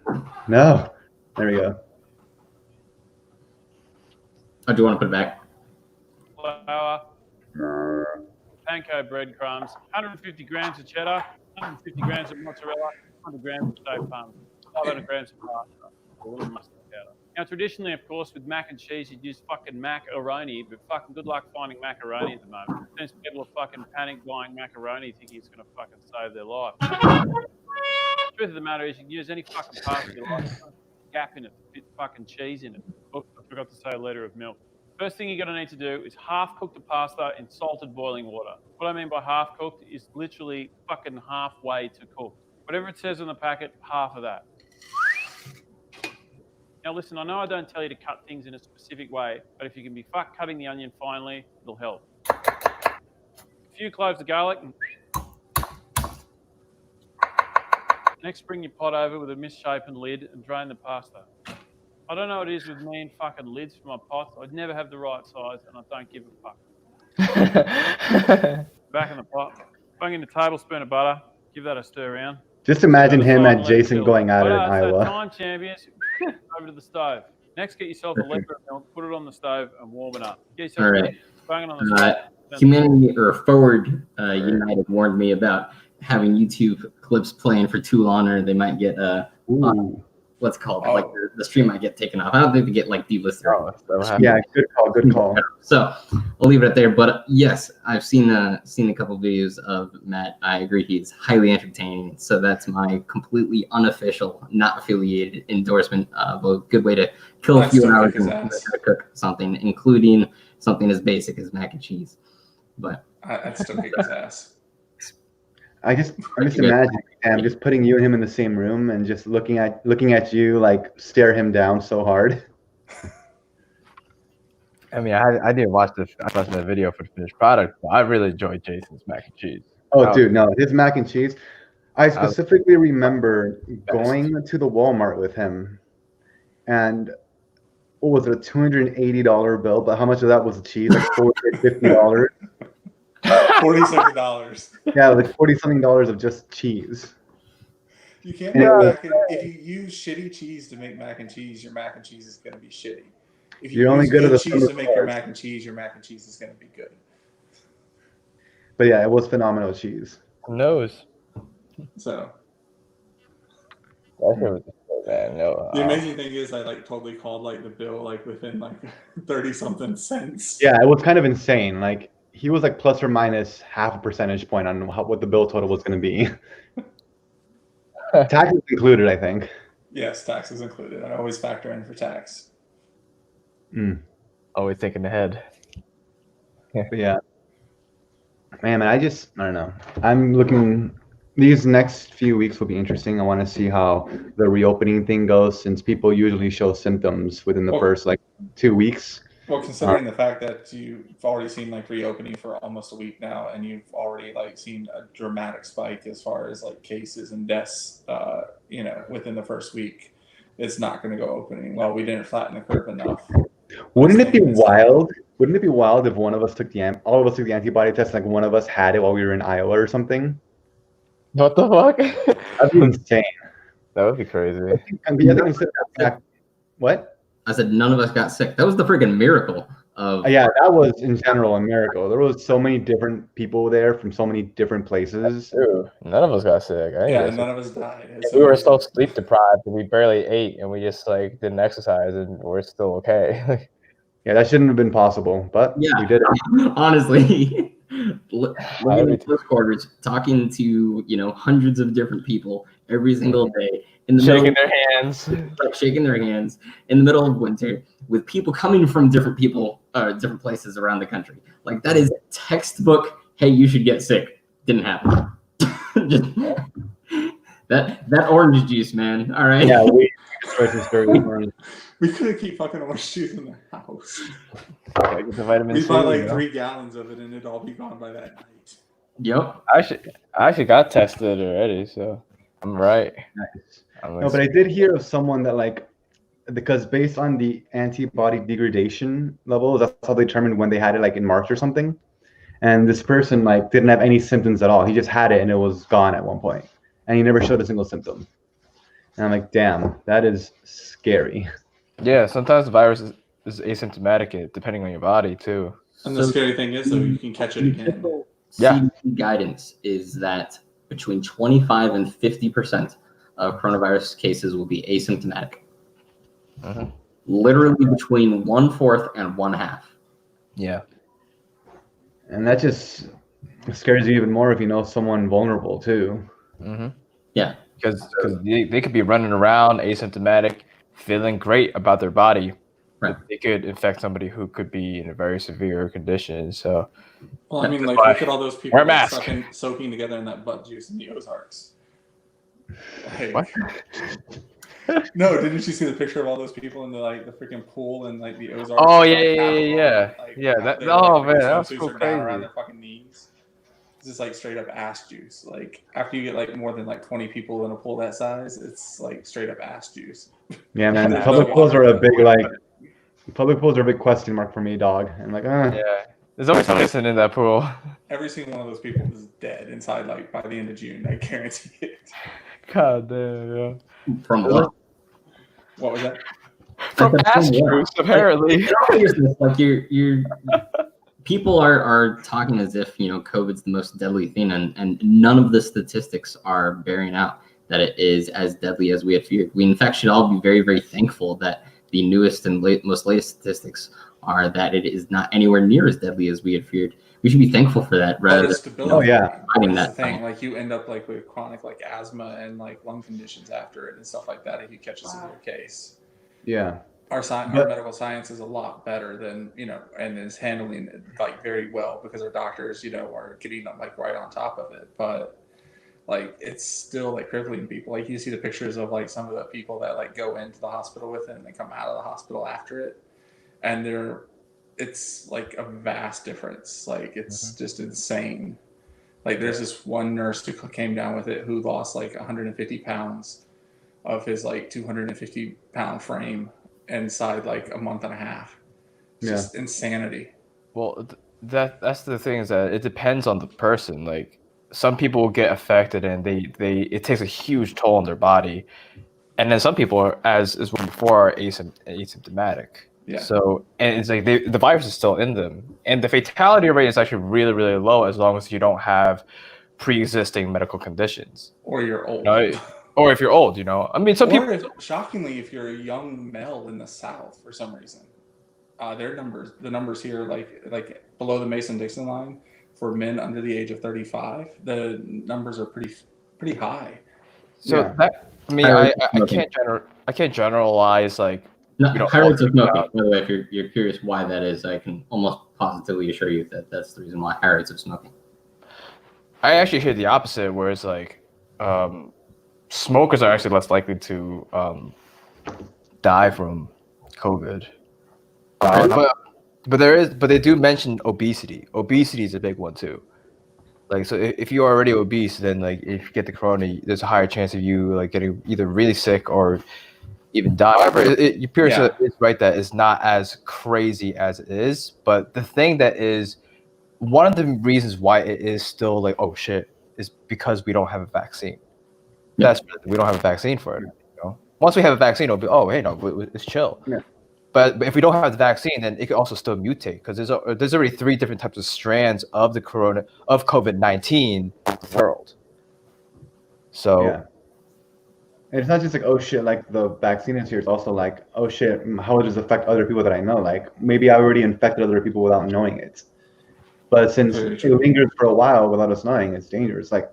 No. There we go. Oh, do you want to put it back? flour, panko breadcrumbs, 150 grams of cheddar, 150 grams of mozzarella, 100 grams of shaved parmesan, 500 grams of pasta, a little mustard powder. Now, traditionally, of course, with mac and cheese, you'd use fucking macaroni, but fucking good luck finding macaroni at the moment. Since people are fucking panic buying macaroni thinking it's going to fucking save their life. The truth of the matter is you can use any fucking pasta you like. There's no gap in it, fit fucking cheese in it. Oh, I forgot to say a litre of milk. First thing you're going to need to do is half cook the pasta in salted boiling water. What I mean by half cooked is literally fucking halfway to cook. Whatever it says on the packet, half of that. Now listen, I know I don't tell you to cut things in a specific way, but if you can be cutting the onion finely, it'll help. A few cloves of garlic. Next, bring your pot over with a misshapen lid and drain the pasta. I don't know what it is with me and fucking lids for my pots. I'd never have the right size, and I don't give a fuck. Back in the pot. Bung in a tablespoon of butter. Give that a stir around. Just imagine him Side and and let it Jason chill. going at it in So Iowa. time champions, over to the stove. Next, get yourself a liter of milk, put it on the stove, and warm it up. Get yourself All right. bung it on the stove. Humanity or Forward United warned me about having YouTube clips playing for too long, or they might get Ooh. what's it called, like the stream might get taken off. I don't think they get like delisted. Oh, so happy. Yeah, good call, good call. So I'll leave it there. But yes, I've seen a couple videos of Matt. I agree, he's highly entertaining. So that's my completely unofficial, not affiliated endorsement of a good way to kill a I'd few still hours kick his and ass. how to cook something, including something as basic as mac and cheese. But I'd still kick his ass. I'm just Pretty good. imagining him just putting you and him in the same room and just looking at you like stare him down so hard. I mean, I didn't watch the video for the finished product, but I really enjoyed Jason's mac and cheese. Oh, That dude, no, his mac and cheese. I was specifically remember best. going to the Walmart with him, and what was it, a $280 bill? But how much of that was the cheese? Like $40, $50. $47. Yeah, like 40 something dollars of just cheese. You can't And make it was- mac and if you use shitty cheese to make mac and cheese, your mac and cheese is going to be shitty. If you You're only use good at good the cheese summer to make your carbs. mac and cheese is going to be good. But yeah, it was phenomenal cheese. Who knows? So That shit was man. No, the amazing thing is, I like totally called like the bill like within like 30 something cents. Yeah, it was kind of insane. Like he was like plus or minus half a percentage point on what the bill total was going to be. Taxes included, I think. Yes, taxes included. I always factor in for tax. always thinking ahead. But yeah, man, I don't know. I'm looking. These next few weeks will be interesting. I want to see how the reopening thing goes, since people usually show symptoms within the Well- first like 2 weeks. Well, considering the fact that you've already seen like reopening for almost a week now, and you've already like seen a dramatic spike as far as like cases and deaths, within the first week, it's not going to go opening. Well, we didn't flatten the curve enough. Wouldn't it be wild? Wouldn't it be wild if one of us took all of us took the antibody test, like one of us had it while we were in Iowa or something? What the fuck? That'd be insane. That would be crazy. And the other consider that what? I said none of us got sick. That was the freaking miracle of. Yeah, that was in general a miracle. There was so many different people there from so many different places. True. None of us got sick. I Yeah, guess. none of us died. It's We were so amazing. sleep deprived and we barely ate and we just like didn't exercise and we're still okay. Yeah, that shouldn't have been possible, but Yeah. we did it. Honestly, living in close quarters, talking to hundreds of different people every single day in the Shaking middle, their hands. like shaking their hands in the middle of winter with people coming from different places around the country. Like that is textbook. Hey, you should get sick. Didn't happen. Just, that orange juice, man. All right. Yeah, we versus very important. We couldn't keep fucking orange juice in the house. Like the vitamin We C. buy like you know? 3 gallons of it, and it'd all be gone by that night. Yep. I actually got tested already, so I'm right. Nice. I'm No, but I did hear of someone that because based on the antibody degradation levels, that's how they determined when they had it, like in March or something. And this person didn't have any symptoms at all. He just had it and it was gone at one point, and he never showed a single symptom. And I'm like, damn, that is scary. Yeah, sometimes the virus is asymptomatic depending on your body too. And the scary thing is, though, you can catch it again. Yeah. CDC guidance is that between 25 and 50% of coronavirus cases will be asymptomatic. Mhm. Literally between 1/4 and 1/2. Yeah. And that just scares you even more if you know someone vulnerable too. Mm-hmm. Yeah. Because they could be running around asymptomatic, feeling great about their body. Right. But they could infect somebody who could be in a very severe condition. So Well, I mean, That's like, why- look at all those people Wear a mask. soaking together in that butt juice in the Ozarks. Like, What? No, didn't you see the picture of all those people in the freaking pool in the Ozarks? Oh, It's, yeah, half yeah, of them, yeah. half That- their, oh, freaking man, that was swimsuits so are down around crazy. their fucking knees. It's just straight up ass juice. Like after you get more than 20 people in a pool that size, it's straight up ass juice. Yeah, man. Yeah, Public no, pools are a big question mark for me, dog. I'm like, yeah, there's always something in that pool. Every single one of those people is dead inside by the end of June. I guarantee it. God damn, yeah. From what? What was that? From That's ass from what? juice, apparently. In all seriousness, you're people are talking as if COVID's the most deadly thing, and none of the statistics are bearing out that it is as deadly as we had feared. We in fact should all be very, very thankful that the newest and most latest statistics are that it is not anywhere near as deadly as we had feared. We should be thankful for that rather The than stability. Oh, yeah. fighting That's that the thing. fight. You end up with chronic asthma and lung conditions after it and stuff like that if you catch a severe case. yeah. Our But- medical science is a lot better than and is handling it very well because our doctors are getting right on top of it. But it's still crippling people. You see the pictures of some of the people that go into the hospital with it and they come out of the hospital after it, and they're it's like a vast difference. Like it's just insane. Like there's this one nurse who came down with it who lost like 150 pounds of his like 250-pound frame inside like a month and a half. It's just insanity. Well, that's the thing, is that it depends on the person. Like some people will get affected and they it takes a huge toll on their body, and then some people are, as well before, are asymptomatic. Yeah. So, and it's like the virus is still in them, and the fatality rate is actually really, really low as long as you don't have pre-existing medical conditions, Or you're old. Or if you're old. You know, I mean, some people. Shockingly, if you're a young male in the South for some reason, the numbers here, like below the Mason-Dixon line for men under the age of 35, the numbers are pretty high. So that, I mean, I can't generalize like. No, You know, high rates of smoking. By the way, if you're curious why that is, I can almost positively assure you that that's the reason why high rates of smoking. I actually hear the opposite, where it's like smokers are actually less likely to die from COVID. But they do mention obesity. Obesity is a big one too. Like, so if you're already obese, then like if you get the corona, there's a higher chance of you like getting either really sick or even die. However, Pierce is right that it's not as crazy as it is. But the thing that is one of the reasons why it is still like, oh shit, is because we don't have a vaccine. Yeah. We don't have a vaccine for it. You know? Once we have a vaccine, it'll be, oh hey, no, it's chill. Yeah. But if we don't have the vaccine, then it could also still mutate, because there's already 3 different types of strands of the COVID-19 in the world. So. Yeah. And it's not just like, oh shit, like the vaccine is here. It's also like, oh shit, how does it affect other people that I know? Like maybe I already infected other people without knowing it. But since it lingers for a while without us knowing, it's dangerous. Like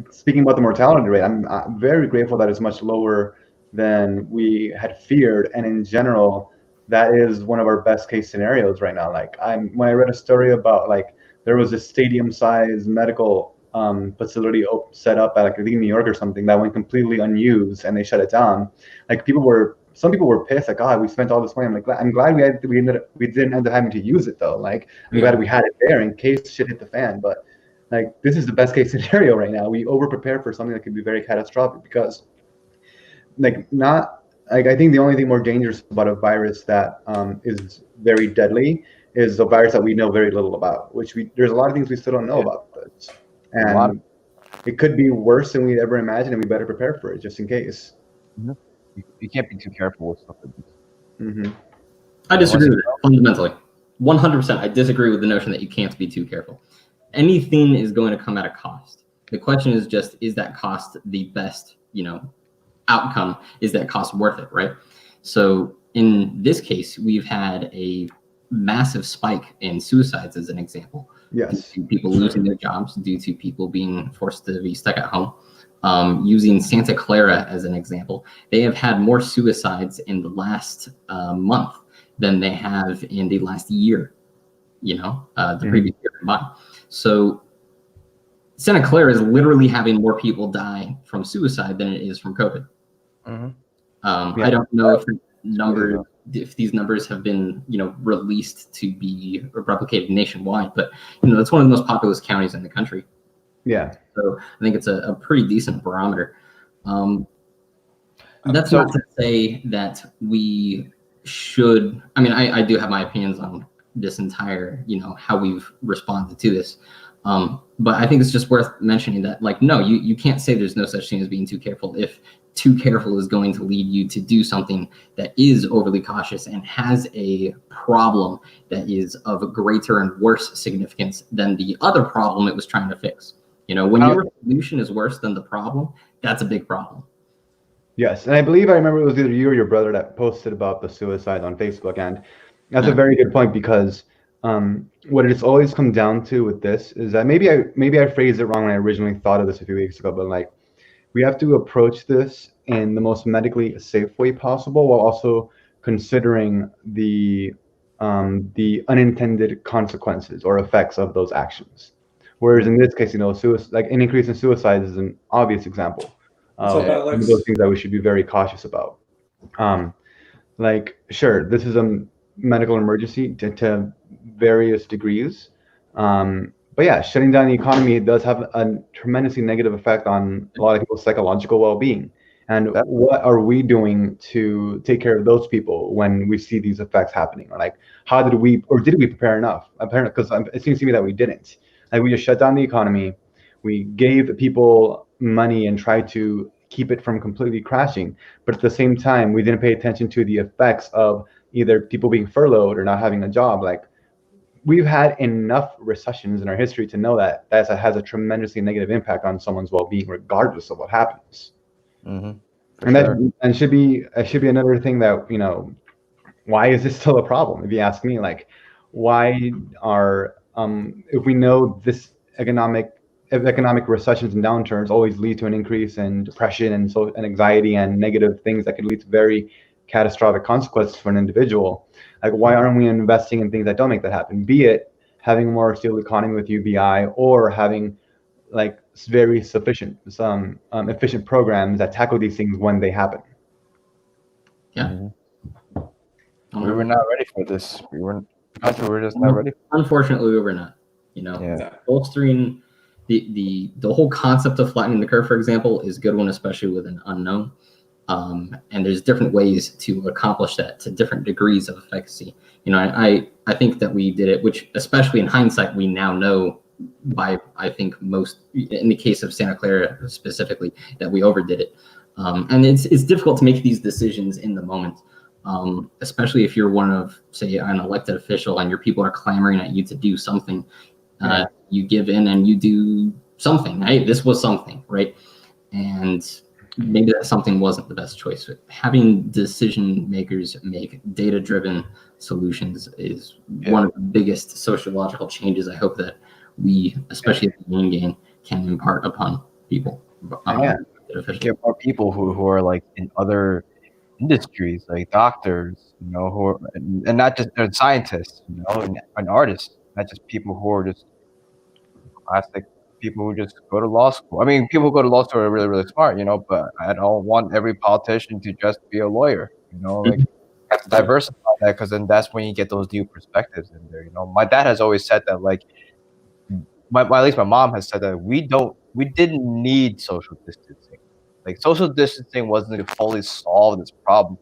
speaking about the mortality rate, I'm very grateful that it's much lower than we had feared. And in general, that is one of our best case scenarios right now. Like when I read a story about like there was a stadium-sized medical facility set up at like I think New York or something that went completely unused and they shut it down. Like some people were pissed, like, oh, we spent all this money. I'm glad we didn't end up having to use it though. Like I'm glad we had it there in case shit hit the fan. But like this is the best case scenario right now. We over prepare for something that could be very catastrophic because I think the only thing more dangerous about a virus that is very deadly is a virus that we know very little about, there's a lot of things we still don't know about this. And it could be worse than we'd ever imagined, and we better prepare for it just in case. You can't be too careful with stuff like this. I disagree with it fundamentally. 100%. I disagree with the notion that you can't be too careful. Anything is going to come at a cost. The question is just, is that cost the best, outcome? Is that cost worth it, right? So in this case, we've had a massive spike in suicides as an example. Yes. Due to people losing their jobs, due to people being forced to be stuck at home. Using Santa Clara as an example, they have had more suicides in the last month than they have in the last year, the previous year combined. So Santa Clara is literally having more people die from suicide than it is from COVID. I don't know if these numbers have been, released to be replicated nationwide, but it's one of the most populous counties in the country. Yeah. So I think it's a pretty decent barometer. That's not to say that we should. I mean, I do have my opinions on this entire, how we've responded to this. But I think it's just worth mentioning that, no, you can't say there's no such thing as being too careful if too careful is going to lead you to do something that is overly cautious and has a problem that is of greater and worse significance than the other problem it was trying to fix. When your solution is worse than the problem, that's a big problem. Yes, and I remember it was either you or your brother that posted about the suicide on Facebook, and that's a very good point because what it's always come down to with this is that maybe I phrased it wrong when I originally thought of this a few weeks ago, but we have to approach this in the most medically safe way possible while also considering the unintended consequences or effects of those actions. Whereas in this case, an increase in suicide is an obvious example of those things that we should be very cautious about. Sure, this is medical emergency to various degrees. But yeah, shutting down the economy does have a tremendously negative effect on a lot of people's psychological well-being. And what are we doing to take care of those people when we see these effects happening? Or like, how did we, or did we prepare enough? Apparently, because it seems to me that we didn't. Like, we just shut down the economy. We gave people money and tried to keep it from completely crashing. But at the same time, we didn't pay attention to the effects of either people being furloughed or not having a job. Like, we've had enough recessions in our history to know that that has a tremendously negative impact on someone's well-being, regardless of what happens. Mm-hmm. And that should be another thing that, why is this still a problem? If you ask me, like, why are if we know this economic recessions and downturns always lead to an increase in depression and anxiety and negative things that could lead to very catastrophic consequences for an individual, like, why aren't we investing in things that don't make that happen? Be it having a more stable economy with UBI, or having like very efficient programs that tackle these things when they happen. Yeah. Mm-hmm. We were not ready for this. We were just not ready. Unfortunately, we were not. Bolstering the whole concept of flattening the curve, for example, is a good one, especially with an unknown. And there's different ways to accomplish that to different degrees of efficacy. I think that we did it, which especially in hindsight, we now know by, I think most, in the case of Santa Clara specifically, that we overdid it. And it's difficult to make these decisions in the moment, especially if you're one of, say, an elected official and your people are clamoring at you to do something. You give in and you do something. Right? This was something, right? And maybe that something wasn't the best choice. Having decision makers make data-driven solutions is one of the biggest sociological changes I hope that we, especially at the Union Gang, can impart upon people. Get more people who are like in other industries, like doctors, who are, and not just scientists, and artists, not just people who are just classic people who just go to law school. I mean, people who go to law school are really, really smart, but I don't want every politician to just be a lawyer, like, you have to diversify that, because then that's when you get those new perspectives in there. My dad has always said that, like, at least my mom has said that we didn't need social distancing. Like, social distancing wasn't going to fully solve this problem.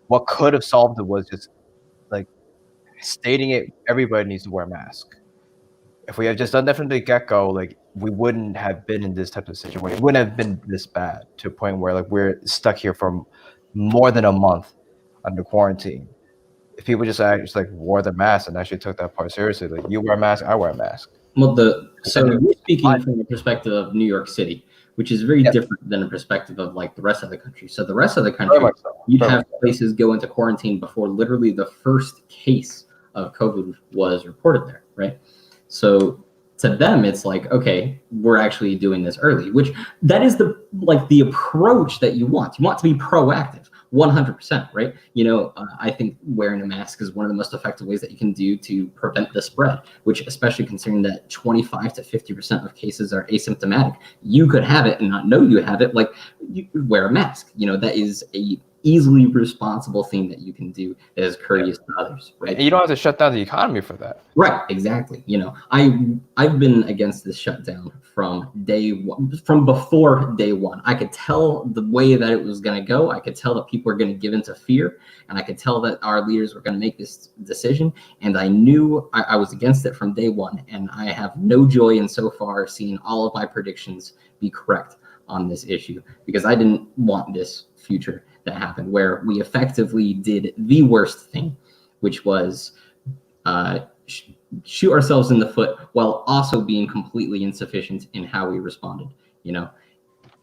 What could have solved it was just like stating it, everybody needs to wear a mask. If we had just done that from the get-go, like, we wouldn't have been in this type of situation. It wouldn't have been this bad to a point where, like, we're stuck here for more than a month under quarantine. If people just actually, like, wore their mask and actually took that part seriously, like, you wear a mask, I wear a mask. Well, so you're speaking from the perspective of New York City, which is very different than a perspective of, like, the rest of the country. So the rest of the country, you'd have places go into quarantine before literally the first case of COVID was reported there, right? So to them, it's like, okay, we're actually doing this early, which that is the approach that you want. You want to be proactive, 100%, right? I think wearing a mask is one of the most effective ways that you can do to prevent the spread, which, especially considering that 25 to 50% of cases are asymptomatic, you could have it and not know you have it. Like, you wear a mask. That is a easily responsible thing that you can do that is courteous to others, right? And you don't have to shut down the economy for that. Right, exactly. I've been against this shutdown from day one, from before day one. I could tell the way that it was going to go. I could tell that people were going to give into fear, and I could tell that our leaders were going to make this decision. And I knew I was against it from day one, and I have no joy in so far seeing all of my predictions be correct on this issue, because I didn't want this future that happened where we effectively did the worst thing, which was shoot ourselves in the foot while also being completely insufficient in how we responded.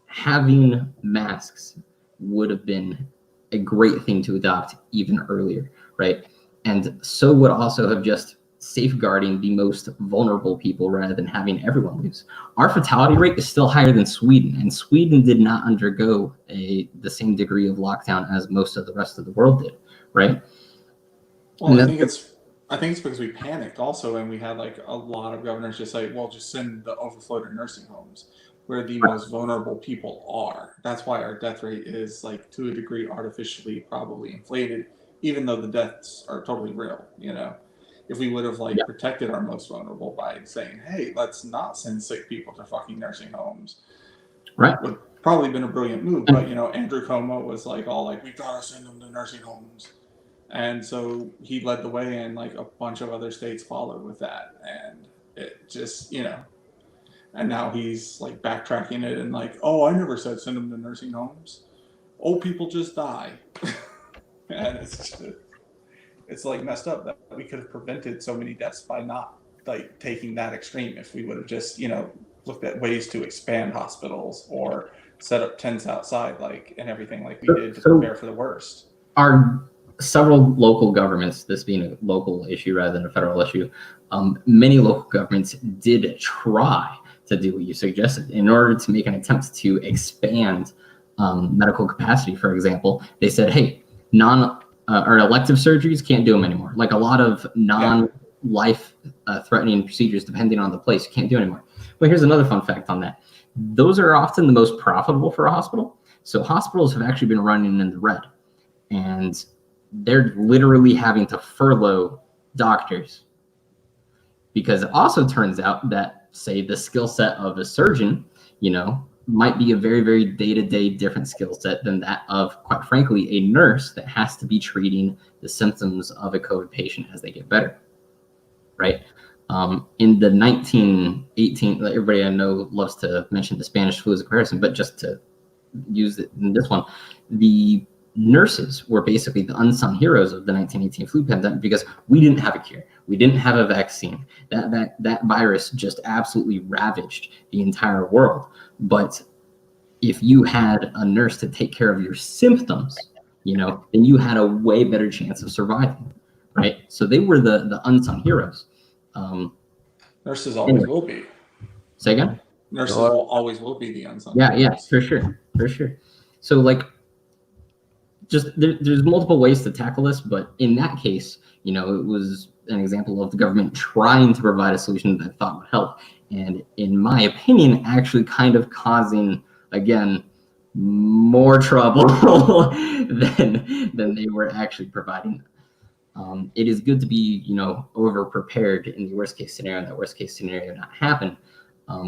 Having masks would have been a great thing to adopt even earlier, right? And so would also have just safeguarding the most vulnerable people rather than having everyone lose. Our fatality rate is still higher than Sweden, and Sweden did not undergo the same degree of lockdown as most of the rest of the world did, right? Well, I think it's because we panicked also, and we had like a lot of governors just like, well, just send the overflow to nursing homes where the most vulnerable people are. That's why our death rate is, like, to a degree artificially probably inflated, even though the deaths are totally real, you know. If we would have like Yeah. protected our most vulnerable by saying, hey, let's not send sick people to fucking nursing homes, Right. would probably been a brilliant move. But you know, Andrew Cuomo was like all like, we gotta send them to nursing homes, and so he led the way, and like a bunch of other states followed with that, and it just, you know, and now he's like backtracking it and like, oh, I never said send them to nursing homes. Old people just die, and it's like messed up that we could have prevented so many deaths by not like taking that extreme. If we would have just, you know, looked at ways to expand hospitals or set up tents outside, like, and everything like we did to prepare for the worst. Our several local governments, this being a local issue rather than a federal issue, many local governments did try to do what you suggested in order to make an attempt to expand medical capacity. For example, they said, hey, or elective surgeries, can't do them anymore. Like a lot of non-life threatening procedures, depending on the place, you can't do anymore. But here's another fun fact on that. Those are often the most profitable for a hospital. So hospitals have actually been running in the red, and they're literally having to furlough doctors, because it also turns out that, say, the skill set of a surgeon, you know, might be a very, very day-to-day different skill set than that of, quite frankly, a nurse that has to be treating the symptoms of a COVID patient as they get better, right? In the 1918, everybody I know loves to mention the Spanish flu as a comparison, but just to use it in this one, the nurses were basically the unsung heroes of the 1918 flu pandemic, because we didn't have a cure. We didn't have a vaccine. That virus just absolutely ravaged the entire world. But if you had a nurse to take care of your symptoms, you know, then you had a way better chance of surviving, right? So they were the unsung heroes. Nurses always will be. Say again? Nurses always will be the unsung Yeah, heroes. for sure. So like, just there's multiple ways to tackle this, but in that case, you know, it was an example of the government trying to provide a solution that I thought would help, and in my opinion, actually kind of causing, again, more trouble than they were actually providing. It is good to be, you know, over prepared in the worst case scenario, and that worst case scenario not happen.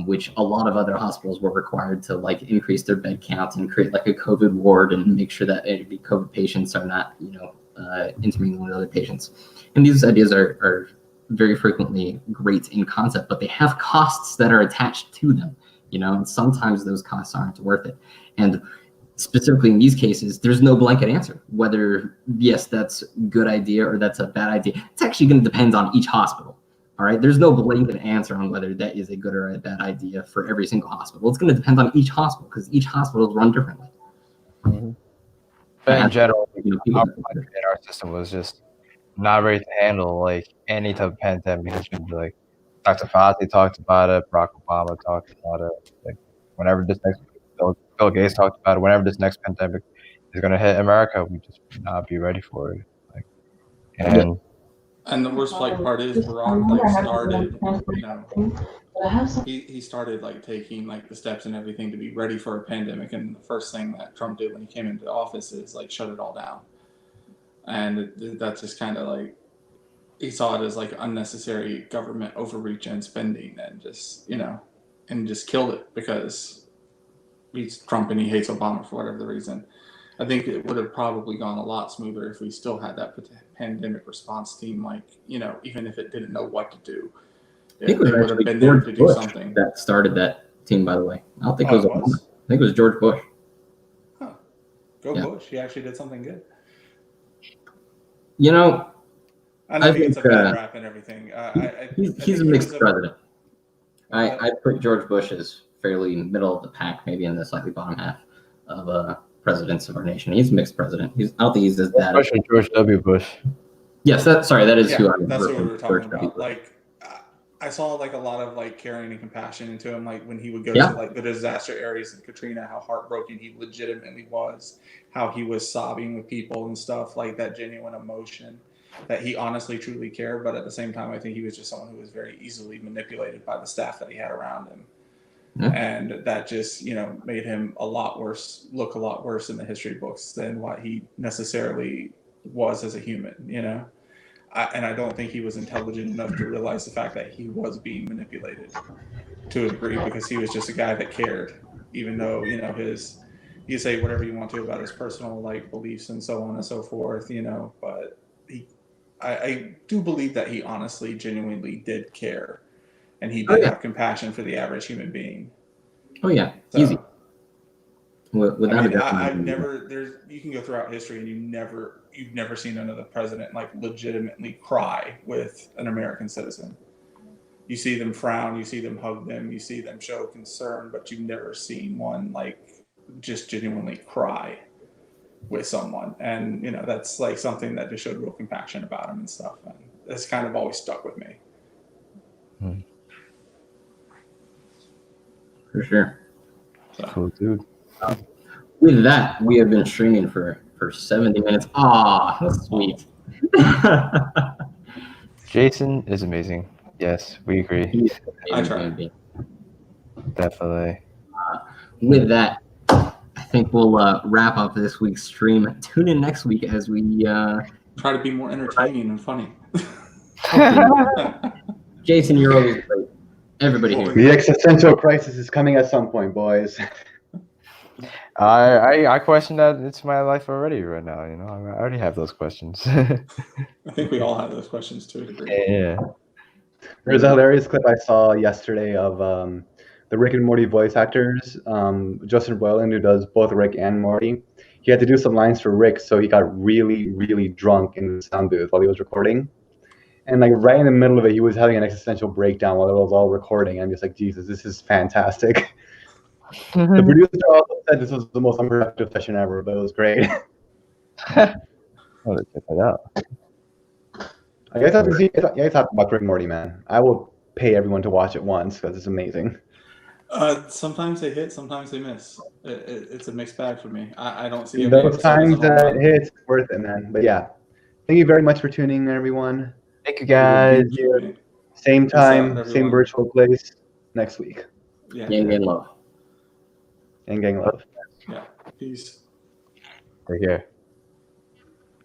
Which a lot of other hospitals were required to like increase their bed count and create like a COVID ward and make sure that the COVID patients are not, you know, intermingling with other patients. And these ideas are very frequently great in concept, but they have costs that are attached to them, you know, and sometimes those costs aren't worth it. And specifically in these cases, there's no blanket answer, whether, yes, that's a good idea or that's a bad idea. It's actually going to depend on each hospital. All right, there's no blanket answer on whether that is a good or a bad idea for every single hospital. It's going to depend on each hospital, because each hospital is run differently. Mm-hmm. But in general, you know, our system was just not ready to handle like any type of pandemic. Like Dr. Fauci talked about it, Barack Obama talked about it. Like whenever this next Bill Gates talked about it, whenever this next pandemic is going to hit America, we just would not be ready for it. Like, and the worst like part is Barack like started, you know, he started like taking like the steps and everything to be ready for a pandemic, and the first thing that Trump did when he came into office is like shut it all down, and that's just kind of like he saw it as like unnecessary government overreach and spending, and just, you know, and just killed it because he's Trump and he hates Obama for whatever the reason. I think it would have probably gone a lot smoother if we still had that pandemic response team, like, you know, even if it didn't know what to do. I think it was they would have actually been there to George do Bush something. that started that team, by the way. I don't think it was Obama. Was? I think it was George Bush. Huh. Go Bush. He actually did something good. You know, I know he gets a bad rap and everything. He's a mixed president. I put George Bush as fairly middle of the pack, maybe in the slightly bottom half of presidents of our nation. He's a mixed president. I don't think he's as bad. Especially George W. Bush. Yes, that is who I that's what we were talking George about. Like, I saw like a lot of like caring and compassion into him. Like when he would go Yeah. to like the disaster areas in Katrina, how heartbroken he legitimately was, how he was sobbing with people and stuff, like that genuine emotion that he honestly truly cared. But at the same time, I think he was just someone who was very easily manipulated by the staff that he had around him. Yeah. And that just, you know, made him look a lot worse in the history books than what he necessarily was as a human, you know? And I don't think he was intelligent enough to realize the fact that he was being manipulated to a degree, because he was just a guy that cared, even though, you know, you say whatever you want to about his personal like beliefs and so on and so forth, you know, but I do believe that he honestly, genuinely did care, and he did have compassion for the average human being. Oh yeah, So, easy. Without I mean, a doubt. I've never. You can go throughout history and you've never seen another president like legitimately cry with an American citizen. You see them frown, you see them hug them, you see them show concern, but you've never seen one like just genuinely cry with someone. And you know, that's like something that just showed real compassion about him and stuff. And that's kind of always stuck with me. For sure. Cool, dude. With that, we have been streaming for 70 minutes. Ah, that's sweet. Jason is amazing. Yes, we agree. He's an I amazing try. human being. Definitely. With that, I think we'll wrap up this week's stream. Tune in next week as we Try to be more entertaining and funny. Jason, you're always great. Everybody here. The existential crisis is coming at some point, boys. I question that it's my life already right now. You know, I already have those questions. I think we all have those questions to a degree. Yeah. There's a hilarious clip I saw yesterday of the Rick and Morty voice actors, Justin Roiland, who does both Rick and Morty. He had to do some lines for Rick, so he got really, really drunk in the sound booth while he was recording. And like right in the middle of it, he was having an existential breakdown while it was all recording. I'm just like, Jesus, this is fantastic. The producer also said this was the most unproductive session ever, but it was great. Oh, let's check that out. I guess have to see. You guys have to watch Rick and Morty, man. I will pay everyone to watch it once because it's amazing. Sometimes they hit, sometimes they miss. It's a mixed bag for me. I don't see Those times that it hits, it's worth it, man. But yeah, thank you very much for tuning in, everyone. Thank you, guys. Same time, everyone. same virtual place next week. Yeah. Gang love. And gang love. Yeah. Peace. Take care.